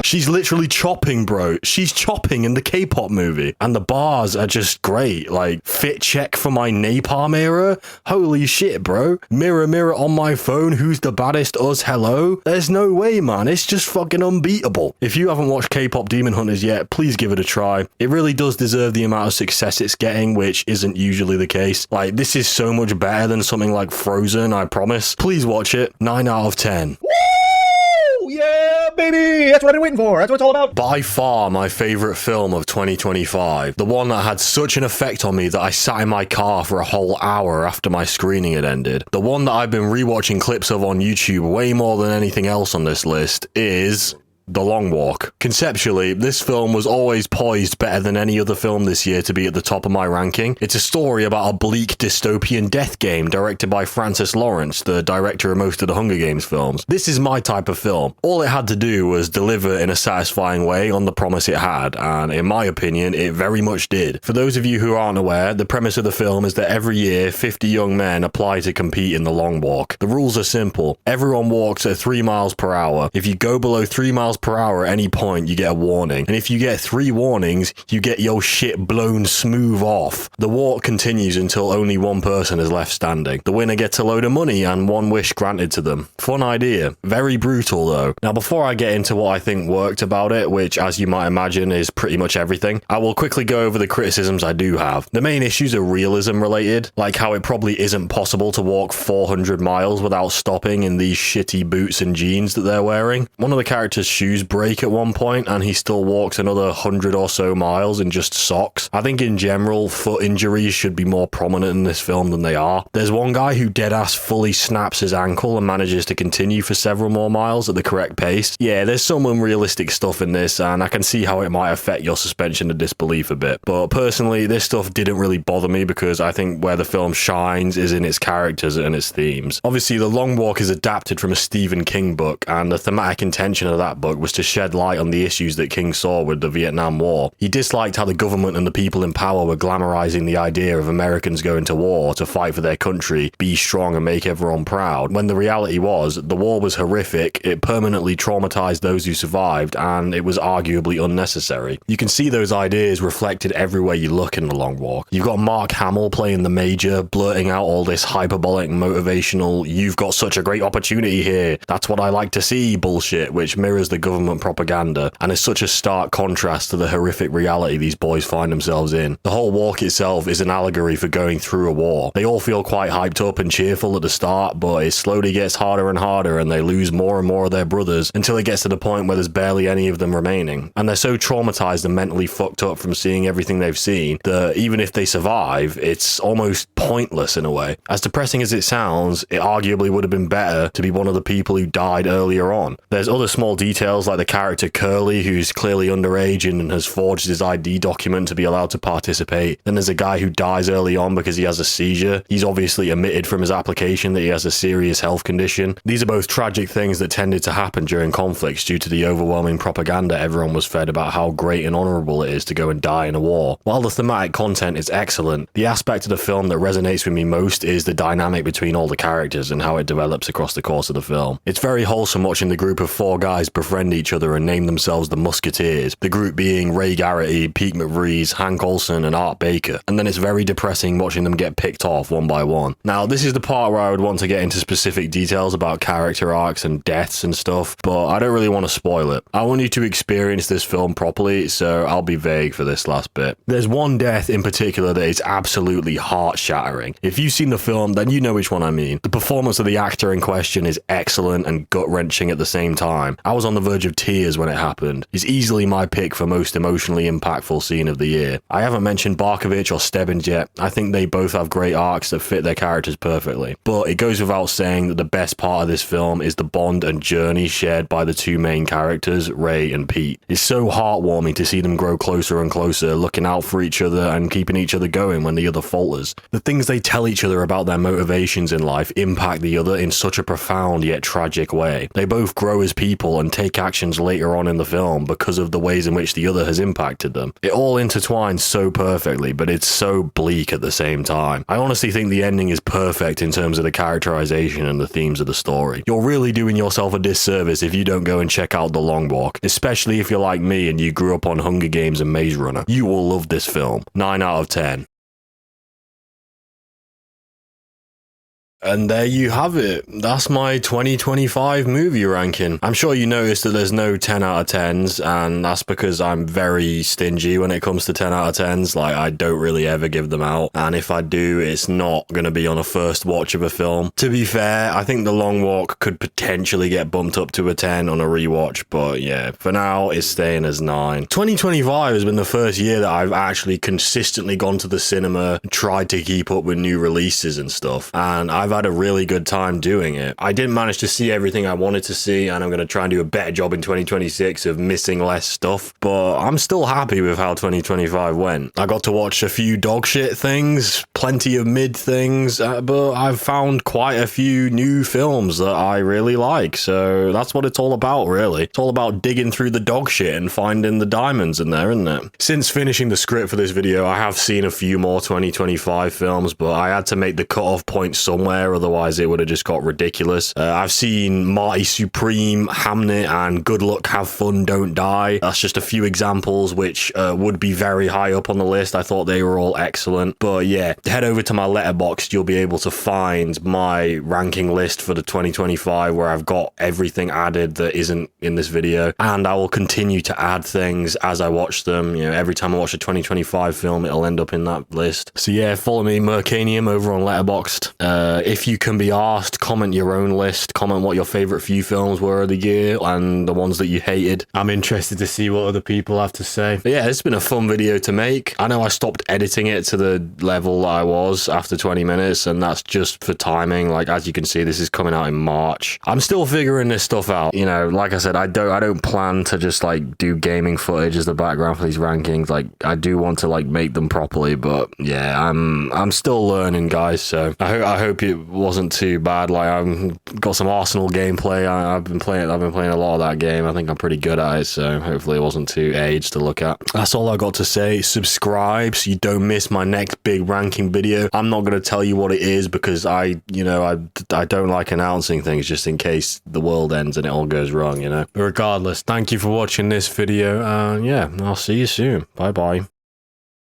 A: She's literally chopping, bro. She's chopping in the K-pop movie. And the bars are just great. Like, fit check for my napalm era? Holy shit, bro. Mirror, mirror on my phone, who's the baddest, us, hello? There's no way, man. It's just fucking unbeatable. If you haven't watched K-pop Demon Hunters yet, please give it a try. It really does deserve the amount of success it's getting, which isn't usually the case. Like, this is so much better than something like Frozen, I promise. Please watch it. 9 out of 10.
L: Yeah, baby! That's what I've been waiting for. That's what it's all about.
A: By far my favourite film of 2025. The one that had such an effect on me that I sat in my car for a whole hour after my screening had ended. The one that I've been rewatching clips of on YouTube way more than anything else on this list is The Long Walk. Conceptually, this film was always poised better than any other film this year to be at the top of my ranking. It's a story about a bleak dystopian death game directed by Francis Lawrence, the director of most of the Hunger Games films. This is my type of film. All it had to do was deliver in a satisfying way on the promise it had, and in my opinion, it very much did. For those of you who aren't aware, the premise of the film is that every year, 50 young men apply to compete in the Long Walk. The rules are simple. Everyone walks at 3 miles per hour. If you go below 3 miles per hour at any point, you get a warning. And if you get 3 warnings, you get your shit blown smooth off. The walk continues until only one person is left standing. The winner gets a load of money and one wish granted to them. Fun idea. Very brutal though. Now before I get into what I think worked about it, which as you might imagine is pretty much everything, I will quickly go over the criticisms I do have. The main issues are realism related, like how it probably isn't possible to walk 400 miles without stopping in these shitty boots and jeans that they're wearing. One of the characters' shoes break at one point and he still walks another 100 or so miles in just socks. I think in general, foot injuries should be more prominent in this film than they are. There's one guy who deadass fully snaps his ankle and manages to continue for several more miles at the correct pace. Yeah, there's some unrealistic stuff in this and I can see how it might affect your suspension of disbelief a bit. But personally, this stuff didn't really bother me because I think where the film shines is in its characters and its themes. Obviously, The Long Walk is adapted from a Stephen King book and the thematic intention of that book was to shed light on the issues that King saw with the Vietnam War. He disliked how the government and the people in power were glamorizing the idea of Americans going to war to fight for their country, be strong and make everyone proud, when the reality was the war was horrific, it permanently traumatized those who survived, and it was arguably unnecessary. You can see those ideas reflected everywhere you look in The Long Walk. You've got Mark Hamill playing the Major, blurting out all this hyperbolic, motivational, you've got such a great opportunity here, that's what I like to see bullshit, which mirrors the government propaganda and is such a stark contrast to the horrific reality these boys find themselves in. The whole walk itself is an allegory for going through a war. They all feel quite hyped up and cheerful at the start, but it slowly gets harder and harder and they lose more and more of their brothers until it gets to the point where there's barely any of them remaining. And they're so traumatized and mentally fucked up from seeing everything they've seen that even if they survive, it's almost pointless in a way. As depressing as it sounds, it arguably would have been better to be one of the people who died earlier on. There's other small details details like the character Curly, who's clearly underage and has forged his ID document to be allowed to participate. Then there's a guy who dies early on because he has a seizure. He's obviously omitted from his application that he has a serious health condition. These are both tragic things that tended to happen during conflicts due to the overwhelming propaganda everyone was fed about how great and honorable it is to go and die in a war. While the thematic content is excellent, the aspect of the film that resonates with me most is the dynamic between all the characters and how it develops across the course of the film. It's very wholesome watching the group of four guys befriend each other and name themselves the Musketeers, the group being Ray Garrity, Pete McVries, Hank Olson, and Art Baker, and then it's very depressing watching them get picked off one by one. Now, this is the part where I would want to get into specific details about character arcs and deaths and stuff, but I don't really want to spoil it. I want you to experience this film properly, so I'll be vague for this last bit. There's one death in particular that is absolutely heart-shattering. If you've seen the film, then you know which one I mean. The performance of the actor in question is excellent and gut-wrenching at the same time. I was on the verge of tears when it happened. It's easily my pick for most emotionally impactful scene of the year. I haven't mentioned Barkovich or Stebbins yet. I think they both have great arcs that fit their characters perfectly. But it goes without saying that the best part of this film is the bond and journey shared by the two main characters, Ray and Pete. It's so heartwarming to see them grow closer and closer, looking out for each other and keeping each other going when the other falters. The things they tell each other about their motivations in life impact the other in such a profound yet tragic way. They both grow as people and take actions later on in the film because of the ways in which the other has impacted them. It all intertwines so perfectly, but it's so bleak at the same time. I honestly think the ending is perfect in terms of the characterization and the themes of the story. You're really doing yourself a disservice if you don't go and check out The Long Walk, especially if you're like me and you grew up on Hunger Games and Maze Runner. You will love this film. 9 out of 10. And there you have it. That's my 2025 movie ranking. I'm sure you noticed that there's no 10 out of 10s, and that's because I'm very stingy when it comes to 10 out of 10s. Like, I don't really ever give them out, and if I do, it's not going to be on a first watch of a film. To be fair, I think The Long Walk could potentially get bumped up to a 10 on a rewatch, but yeah, for now, it's staying as 9. 2025 has been the first year that I've actually consistently gone to the cinema, tried to keep up with new releases and stuff, and I've had a really good time doing it. I didn't manage to see everything I wanted to see, and I'm going to try and do a better job in 2026 of missing less stuff, but I'm still happy with how 2025 went. I got to watch a few dog shit things, plenty of mid things, but I've found quite a few new films that I really like, so that's what it's all about, really. It's all about digging through the dog shit and finding the diamonds in there, isn't it? Since finishing the script for this video, I have seen a few more 2025 films, but I had to make the cutoff point somewhere, otherwise it would have just got ridiculous. I've seen Marty Supreme, Hamnet, and Good Luck, Have Fun, Don't Die. That's just a few examples which would be very high up on the list. I thought they were all excellent. But yeah, head over to my letterboxd. You'll be able to find my ranking list for the 2025 where I've got everything added that isn't in this video, and I will continue to add things as I watch them. You know, every time I watch a 2025 film, it'll end up in that list. So yeah, follow me, Murkanium, over on letterboxd. If you can be asked, comment your own list, comment what your favorite few films were of the year and the ones that you hated. I'm interested to see what other people have to say. But yeah, it's been a fun video to make. I know I stopped editing it to the level that I was after 20 minutes, and that's just for timing. Like, as you can see, this is coming out in March. I'm still figuring this stuff out. You know, like I said, I don't plan to just like do gaming footage as the background for these rankings. Like, I do want to like make them properly, but yeah, I'm still learning, guys. So I hope it wasn't too bad. Like, I've got some Arsenal gameplay. I've been playing a lot of that game. I think I'm pretty good at it, so hopefully it wasn't too aged to look at. That's all I got to say. Subscribe so you don't miss my next big ranking video. I'm not going to tell you what it is because I don't like announcing things just in case the world ends and it all goes wrong, you know. But regardless, thank you for watching this video. Yeah, I'll see you soon. Bye bye.